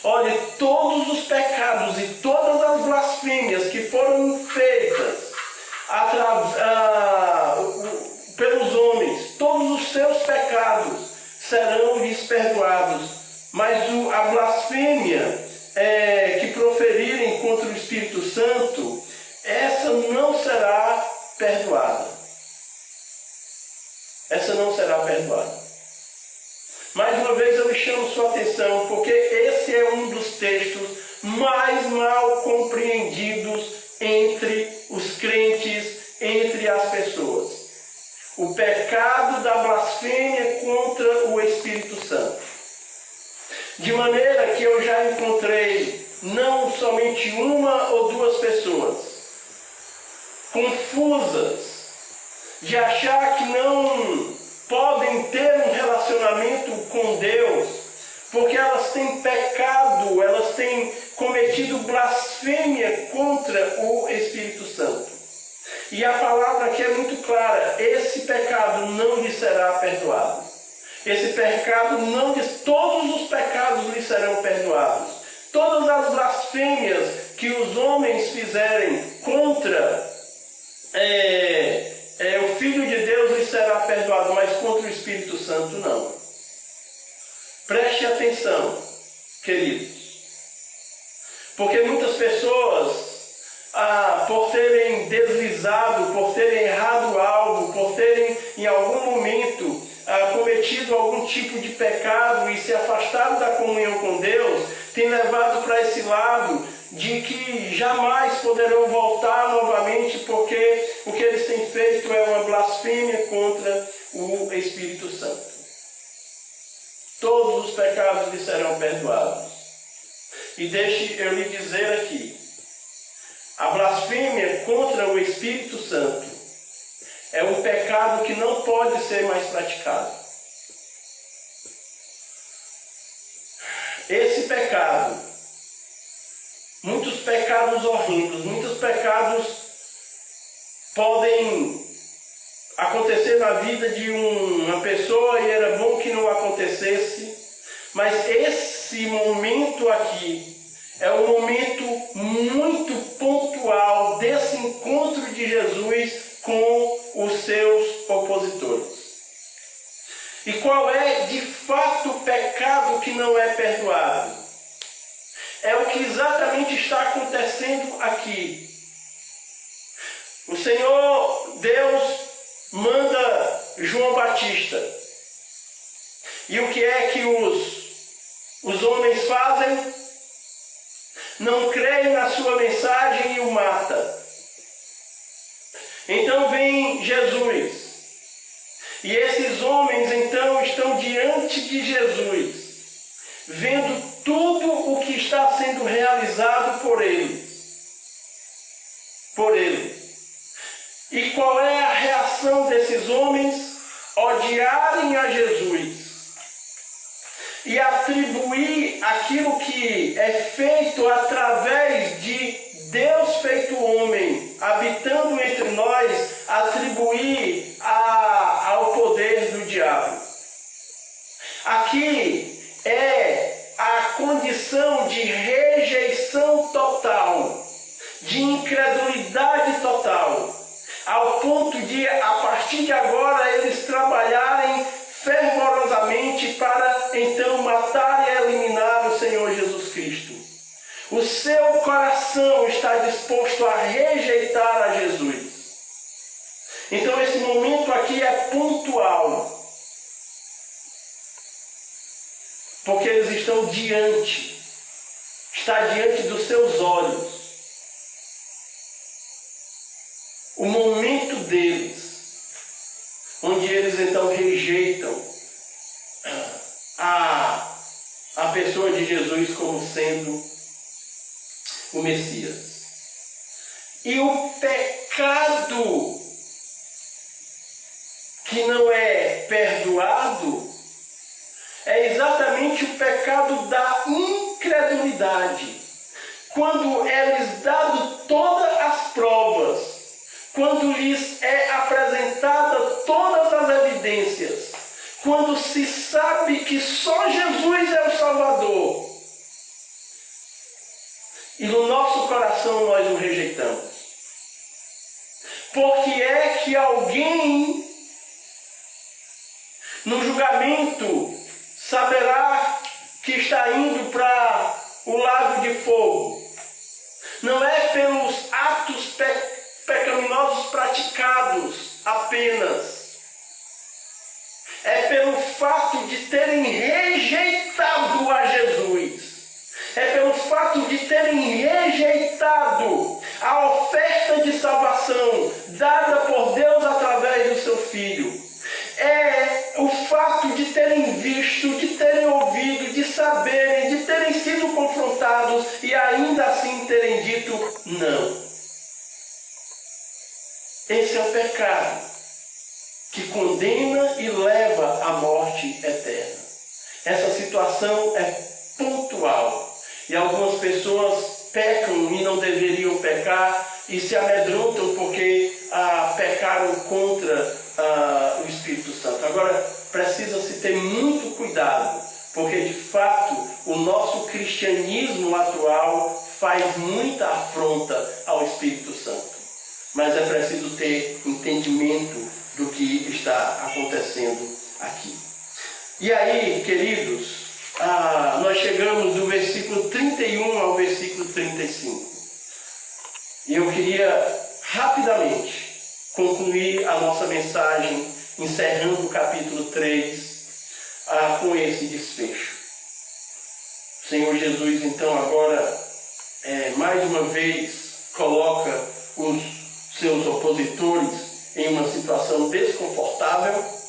olhe, todos os pecados e todas as blasfêmias que foram feitas pelos homens, todos os seus pecados serão lhes perdoados, mas a blasfêmia que proferirem contra o Espírito Santo, essa não será perdoada. Essa não será perdoada. Mais uma vez eu lhe chamo sua atenção, porque esse é um dos textos mais mal compreendidos entre os crentes, entre as pessoas. O pecado da blasfêmia contra o Espírito Santo. De maneira que eu já encontrei não somente uma ou duas pessoas confusas, de achar que não podem ter um relacionamento com Deus, porque elas têm pecado, elas têm cometido blasfêmia contra o Espírito Santo. E a palavra aqui é muito clara: esse pecado não lhe será perdoado. Esse pecado não lhe... Todos os pecados lhe serão perdoados. Todas as blasfêmias que os homens fizerem contra o Filho de Deus lhe será perdoado, mas contra o Espírito Santo não. Preste atenção, queridos. Porque muitas pessoas, por terem deslizado, por terem errado o alvo, por terem em algum momento cometido algum tipo de pecado e se afastado da comunhão com Deus, têm levado para esse lado de que jamais poderão voltar novamente, porque o que eles têm feito é uma blasfêmia contra o Espírito Santo. Todos os pecados lhe serão perdoados. E deixe eu lhe dizer aqui: a blasfêmia contra o Espírito Santo é um pecado que não pode ser mais praticado. Esse pecado, muitos pecados horrendos, muitos pecados podem acontecer na vida de uma pessoa e era bom que não acontecesse, mas esse momento aqui é um momento muito pontual desse encontro de Jesus com os seus opositores. E qual é de fato o pecado que não é perdoado? É o que exatamente está acontecendo aqui. O Senhor Deus manda João Batista. E o que é que os homens fazem? Não creem na sua mensagem e o mata. Então vem Jesus. E esses homens então estão diante de Jesus, vendo tudo o que está sendo realizado por ele. E qual é a reação desses homens? Odiarem a Jesus. e atribuir aquilo que é feito através de Deus feito homem, habitando entre nós, atribuir ao poder do diabo. Aqui é a condição de rejeição total, de incredulidade total, ao ponto de, a partir de agora, eles trabalharem fervorosamente para então matar e eliminar o Senhor Jesus Cristo. O seu coração está disposto a rejeitar a Jesus. Então esse momento aqui é pontual, porque eles estão está diante dos seus olhos. O momento deles, onde eles então rejeitam a pessoa de Jesus como sendo o Messias. E o pecado que não é perdoado é exatamente o pecado da incredulidade. Quando é lhes dado todas as provas, quando lhes é apresentada todas as evidências, quando se sabe que só Jesus é o Salvador, e no nosso coração nós o rejeitamos. Porque é que alguém no julgamento saberá que está indo para o lago de fogo? Não é pelos atos pecaminosos praticados apenas. É pelo fato de terem rejeitado a Jesus. É pelo fato de terem rejeitado a oferta de salvação dada por Deus através do seu Filho. É o fato de terem visto, de terem ouvido, de saberem, de terem sido confrontados e ainda assim terem dito não. Esse é o pecado que condena e leva à morte eterna. Essa situação é pontual. E algumas pessoas pecam e não deveriam pecar e se amedrontam porque pecaram contra o Espírito Santo. Agora, precisa-se ter muito cuidado, porque de fato o nosso cristianismo atual faz muita afronta ao Espírito Santo. Mas é preciso ter entendimento do que está acontecendo aqui. E aí, queridos, nós chegamos do versículo 31 ao versículo 35. E eu queria rapidamente concluir a nossa mensagem, encerrando o capítulo 3, com esse desfecho. O Senhor Jesus, então, agora, mais uma vez, coloca os seus opositores em uma situação desconfortável.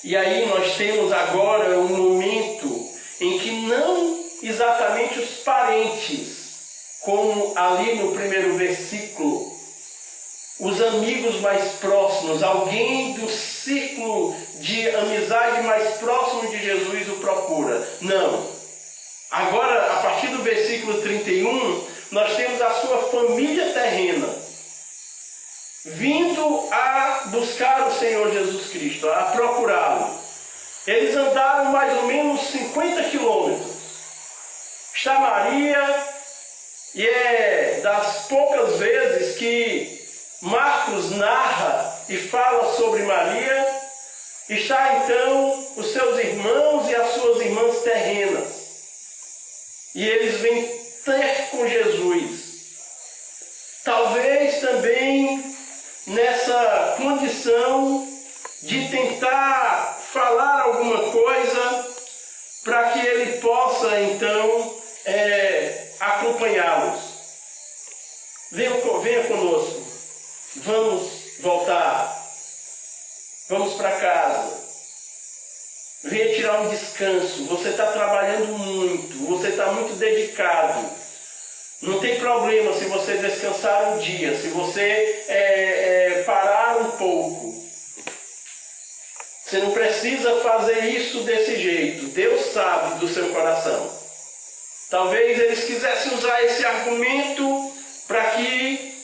E aí nós temos agora um momento em que não exatamente os parentes, como ali no primeiro versículo, os amigos mais próximos, alguém do círculo de amizade mais próximo de Jesus o procura. Não. Agora, a partir do versículo 31, nós temos a sua família terrena vindo a buscar o Senhor Jesus Cristo, a procurá-lo. Eles andaram mais ou menos 50 quilômetros. Está Maria, e é das poucas vezes que Marcos narra e fala sobre Maria. Está então os seus irmãos e as suas irmãs terrenas. E eles vêm ter com Jesus. Talvez também nessa condição de tentar falar alguma coisa para que ele possa então acompanhá-los. Venha conosco, vamos voltar, vamos para casa, venha tirar um descanso. Você está trabalhando muito, você está muito dedicado. Não tem problema se você descansar um dia, se você parar um pouco. Você não precisa fazer isso desse jeito. Deus sabe do seu coração. Talvez eles quisessem usar esse argumento para que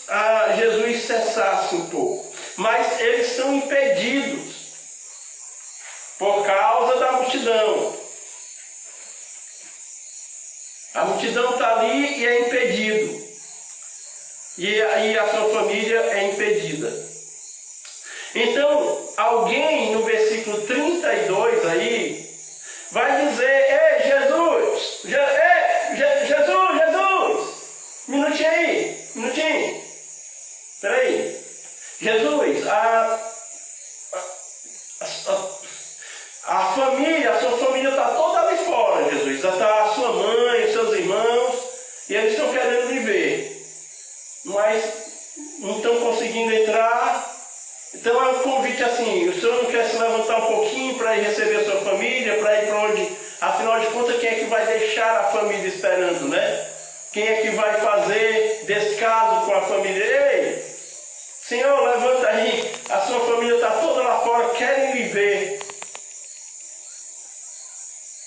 Jesus cessasse um pouco. Mas eles são impedidos por causa da multidão. A multidão está ali e é impedido. E aí a sua família é impedida. Então, alguém no versículo 32 aí vai dizer: ei, Jesus! Jesus! Minutinho aí, minutinho. Peraí. Jesus, a família, a sua família está toda ali fora, Jesus. Já está a sua mãe, os seus irmãos, e eles estão querendo lhe ver. Mas não estão conseguindo entrar. Então é um convite assim: o senhor não quer se levantar um pouquinho para ir receber a sua família, para ir para onde? Afinal de contas, quem é que vai deixar a família esperando, né? Quem é que vai fazer descaso com a família? Ei, Senhor, levanta aí, a sua família está toda lá fora, querem lhe ver.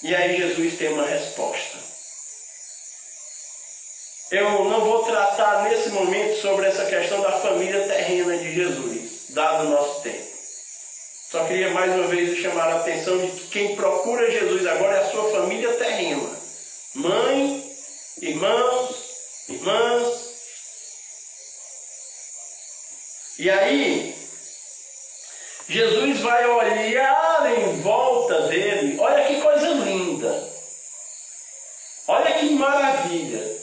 E aí Jesus tem uma resposta. Eu não vou tratar nesse momento sobre essa questão da família terrena de Jesus, dado o nosso tempo. Só queria mais uma vez chamar a atenção de que quem procura Jesus agora é a sua família terrena. Mãe, irmãos, irmãs. E aí, Jesus vai olhar em volta dele. Olha que coisa linda. Olha que maravilha.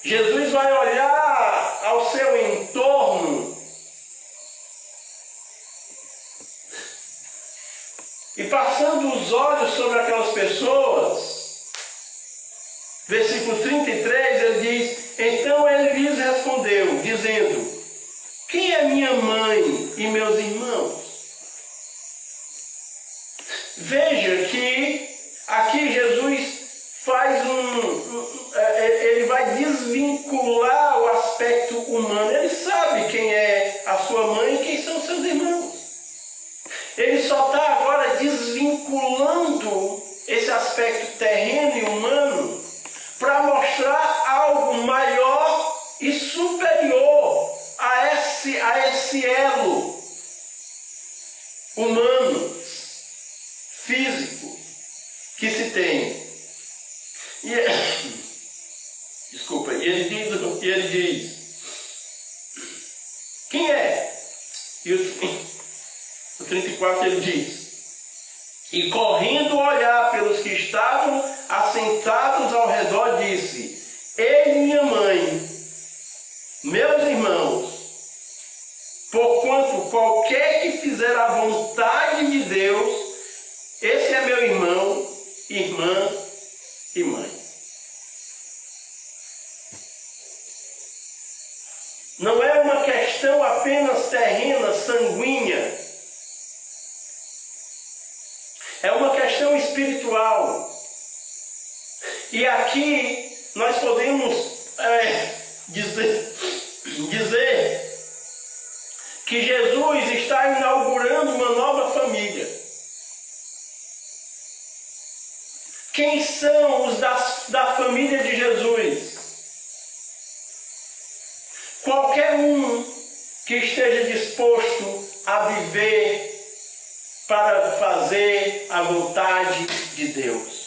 Jesus vai olhar ao seu entorno e, passando os olhos sobre aquelas pessoas, versículo 33, ele diz: então ele lhes respondeu, dizendo: quem é minha mãe e meus irmãos? Veja que aqui Jesus faz ele vai desvincular o aspecto humano. Ele sabe quem é a sua mãe e quem são os seus irmãos. Ele só está agora desvinculando esse aspecto terreno e humano para mostrar algo maior e superior a esse elo humano, físico, que se tem. Desculpa, ele diz: quem é? E o 34 ele diz: e correndo olhar pelos que estavam assentados ao redor, disse: ei, minha mãe, meus irmãos, porquanto qualquer que fizer a vontade de Deus, esse é meu irmão, irmã e mãe. Não é uma questão apenas terrena, sanguínea. É uma questão espiritual. E aqui nós podemos dizer que Jesus está inaugurando uma nova família. Quem são os da família de Jesus? Qualquer um que esteja disposto a viver para fazer a vontade de Deus.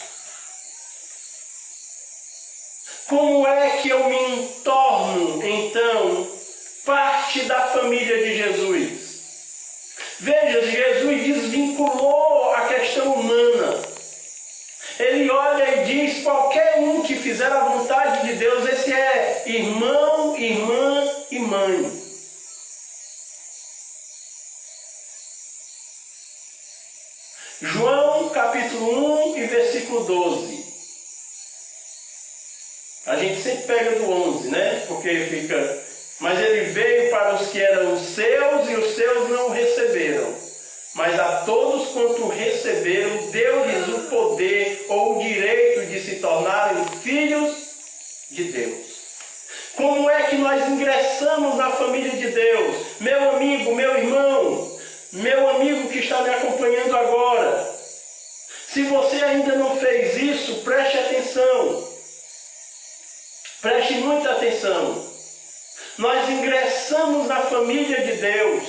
Como é que eu me torno, então, parte da família de Jesus? Veja, Jesus desvinculou a questão humana. Ele olha e diz: qualquer um que fizer a vontade de Deus, esse é irmão, irmã e mãe. João capítulo 1 e versículo 12. A gente sempre pega do 11, né? Porque fica: mas ele veio para os que eram seus e os seus não o receberam. Mas a todos quanto receberam, deu-lhes o poder ou o direito de se tornarem filhos de Deus. Como é que nós ingressamos na família de Deus? Meu amigo, meu irmão, Meu amigo que está me acompanhando agora, se você ainda não fez isso, preste atenção. Preste muita atenção. Nós ingressamos na família de Deus.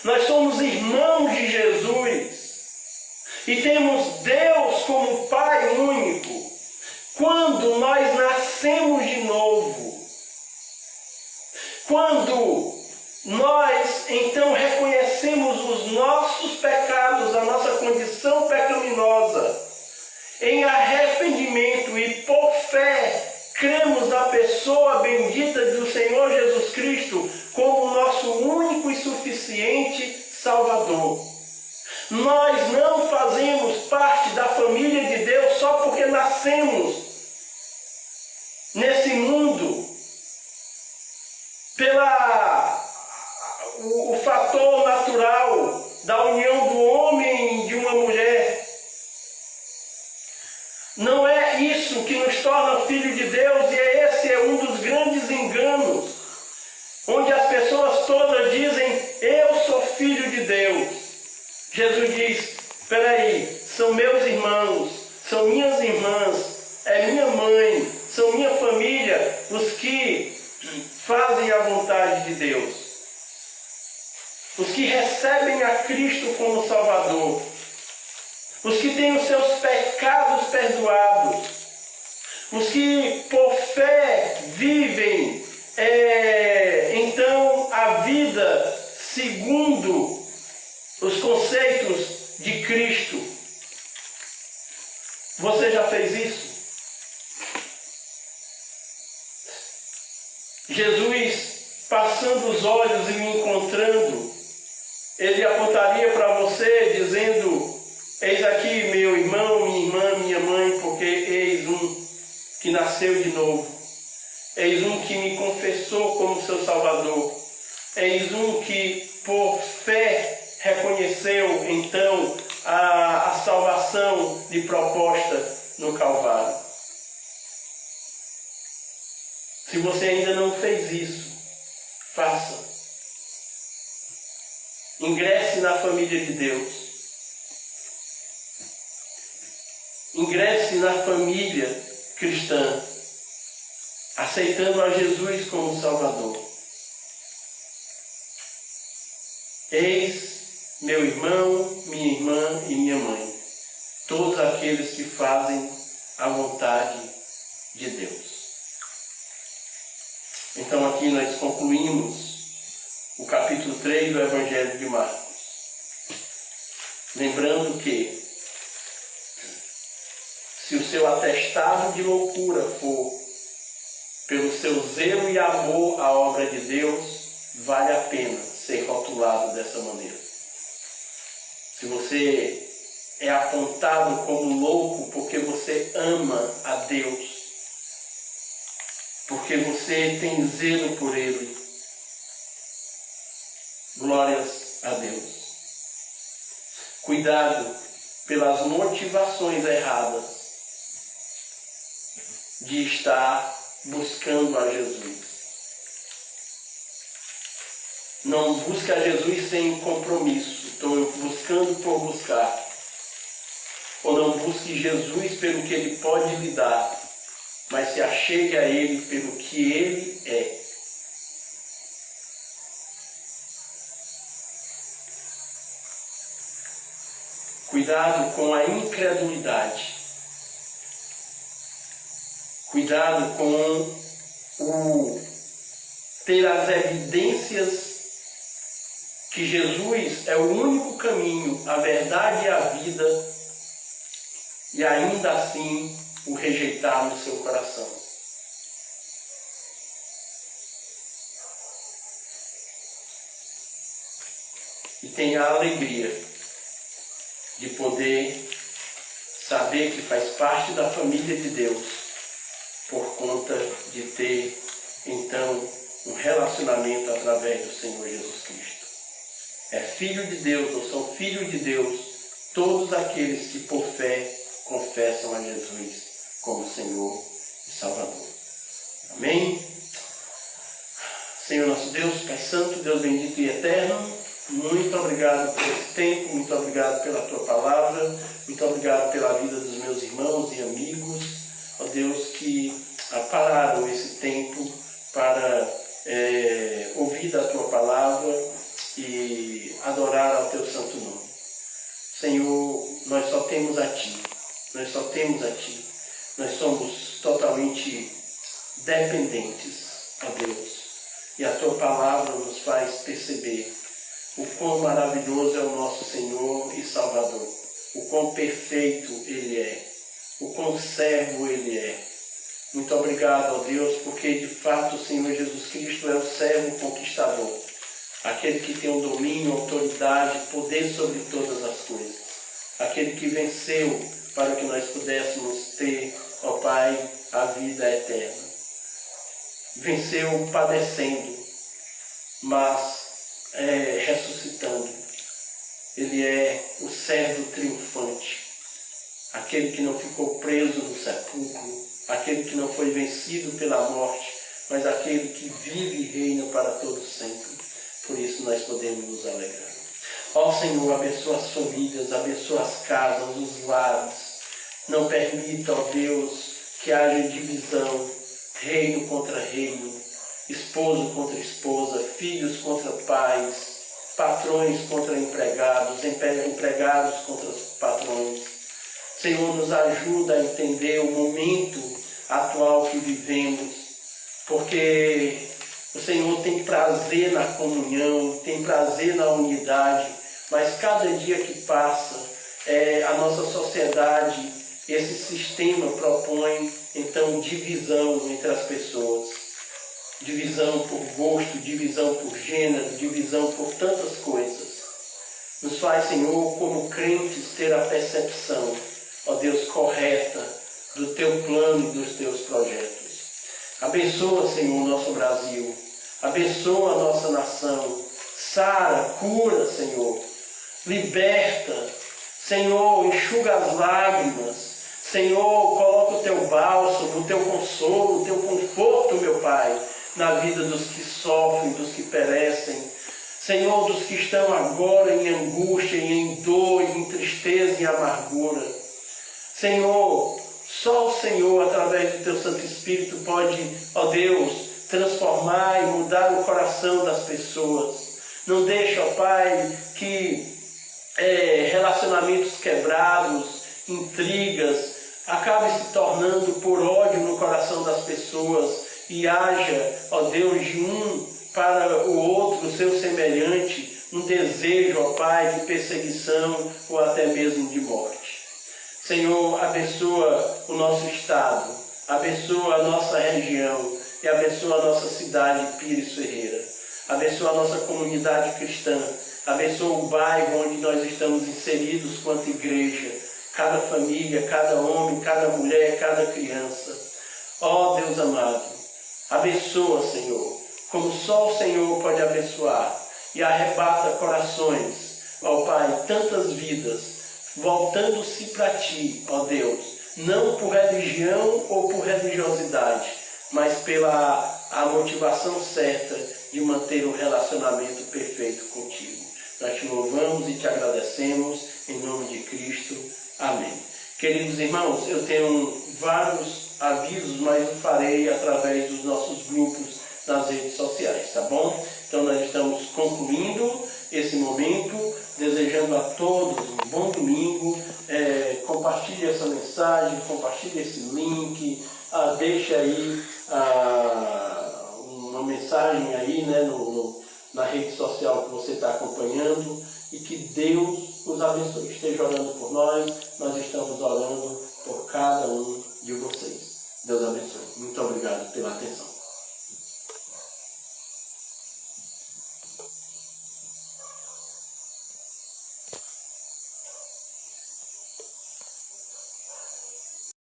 Nós somos irmãos de Jesus. E temos Deus como Pai único. Quando nós nascemos de novo. Quando nós então reconhecemos os nossos pecados, a nossa condição pecaminosa, em arrependimento e por fé, cremos na pessoa bendita do Senhor Jesus Cristo como nosso único e suficiente Salvador. Nós não fazemos parte da família de Deus só porque nascemos nesse mundo o fator natural da união do homem e de uma mulher. Não é isso que nos torna filho de Deus, e esse é um dos grandes enganos, onde as pessoas todas dizem, eu sou filho de Deus. Jesus diz, espera aí, são meus irmãos, são minhas irmãs, é minha mãe, são minha família, os que fazem a vontade de Deus. Os que recebem a Cristo como Salvador. Os que têm os seus pecados perdoados. Os que por fé vivem, então, a vida segundo os conceitos de Cristo. Você já fez isso? Jesus, passando os olhos e me encontrando, ele apontaria para você dizendo, eis aqui meu irmão, minha irmã, minha mãe, porque eis um que nasceu de novo. Eis um que me confessou como seu Salvador. Eis um que por fé reconheceu então a salvação lhe proposta no Calvário. Se você ainda não fez isso, faça. Ingresse na família de Deus. Ingresse na família cristã, aceitando a Jesus como Salvador. Eis meu irmão, minha irmã e minha mãe, todos aqueles que fazem a vontade de Deus. Então aqui nós concluímos o capítulo 3 do Evangelho de Marcos. Lembrando que se o seu atestado de loucura for pelo seu zelo e amor à obra de Deus, vale a pena ser rotulado dessa maneira. Se você é apontado como louco porque você ama a Deus, porque você tem zelo por Ele, glórias a Deus. Cuidado pelas motivações erradas de estar buscando a Jesus. Não busque a Jesus sem compromisso. Estou buscando por buscar. Ou não busque Jesus pelo que Ele pode lhe dar, mas se achegue a Ele pelo que Ele é. Cuidado com a incredulidade. Cuidado com o ter as evidências que Jesus é o único caminho, a verdade e a vida, e ainda assim o rejeitar no seu coração. E tenha a alegria de poder saber que faz parte da família de Deus, por conta de ter, então, um relacionamento através do Senhor Jesus Cristo. É filho de Deus, ou são filhos de Deus, todos aqueles que por fé confessam a Jesus como Senhor e Salvador. Amém? Senhor nosso Deus, Pai santo, Deus bendito e eterno, muito obrigado por esse tempo, muito obrigado pela tua palavra, muito obrigado pela vida dos meus irmãos e amigos, ó Deus, que pararam esse tempo para ouvir da tua palavra e adorar ao teu santo nome. Senhor, nós só temos a Ti, nós só temos a Ti, nós somos totalmente dependentes, ó Deus, e a tua palavra nos faz perceber o quão maravilhoso é o nosso Senhor e Salvador, o quão perfeito Ele é, o quão servo Ele é. Muito obrigado, ó Deus, porque de fato o Senhor Jesus Cristo é o servo conquistador, aquele que tem o domínio, autoridade, poder sobre todas as coisas, aquele que venceu para que nós pudéssemos ter, ó Pai, a vida eterna. Venceu padecendo, mas ressuscitando. Ele é o servo triunfante, aquele que não ficou preso no sepulcro, aquele que não foi vencido pela morte, mas aquele que vive e reina para todo sempre. Por isso nós podemos nos alegrar. Ó Senhor, abençoa as famílias, abençoa as casas, os lares. Não permita, ó Deus, que haja divisão, reino contra reino, esposo contra esposa, filhos contra pais, patrões contra empregados, empregados contra patrões. Senhor, nos ajuda a entender o momento atual que vivemos, porque o Senhor tem prazer na comunhão, tem prazer na unidade, mas cada dia que passa, a nossa sociedade, esse sistema propõe, então, divisão entre as pessoas. Divisão por gosto, divisão por gênero, divisão por tantas coisas. Nos faz, Senhor, como crentes, ter a percepção, ó Deus, correta do Teu plano e dos Teus projetos. Abençoa, Senhor, o nosso Brasil. Abençoa a nossa nação. Sara, cura, Senhor. Liberta. Senhor, enxuga as lágrimas. Senhor, coloca o Teu bálsamo, o Teu consolo, o Teu conforto, meu Pai, na vida dos que sofrem, dos que perecem. Senhor, dos que estão agora em angústia, em dor, em tristeza e amargura. Senhor, só o Senhor, através do Teu Santo Espírito, pode, ó Deus, transformar e mudar o coração das pessoas. Não deixa, ó Pai, que relacionamentos quebrados, intrigas, acabem se tornando por ódio no coração das pessoas e haja, ó Deus, de um para o outro, seu semelhante, um desejo, ó Pai, de perseguição ou até mesmo de morte. Senhor, abençoa o nosso estado, abençoa a nossa região e abençoa a nossa cidade, Pires Ferreira. Abençoa a nossa comunidade cristã, abençoa o bairro onde nós estamos inseridos quanto igreja, cada família, cada homem, cada mulher, cada criança. Ó Deus amado, abençoa, Senhor, como só o Senhor pode abençoar, e arrebata corações, ó Pai, tantas vidas, voltando-se para Ti, ó Deus, não por religião ou por religiosidade, mas pela a motivação certa de manter um relacionamento perfeito contigo. Nós Te louvamos e Te agradecemos, em nome de Cristo. Amém. Queridos irmãos, eu tenho vários avisos, mas eu farei através dos nossos grupos nas redes sociais, tá bom? Então nós estamos concluindo esse momento, desejando a todos um bom domingo. Compartilhe essa mensagem, compartilhe esse link, deixe aí uma mensagem aí, né, na rede social que você está acompanhando, e que Deus os abençoe. Esteja orando por nós, nós estamos orando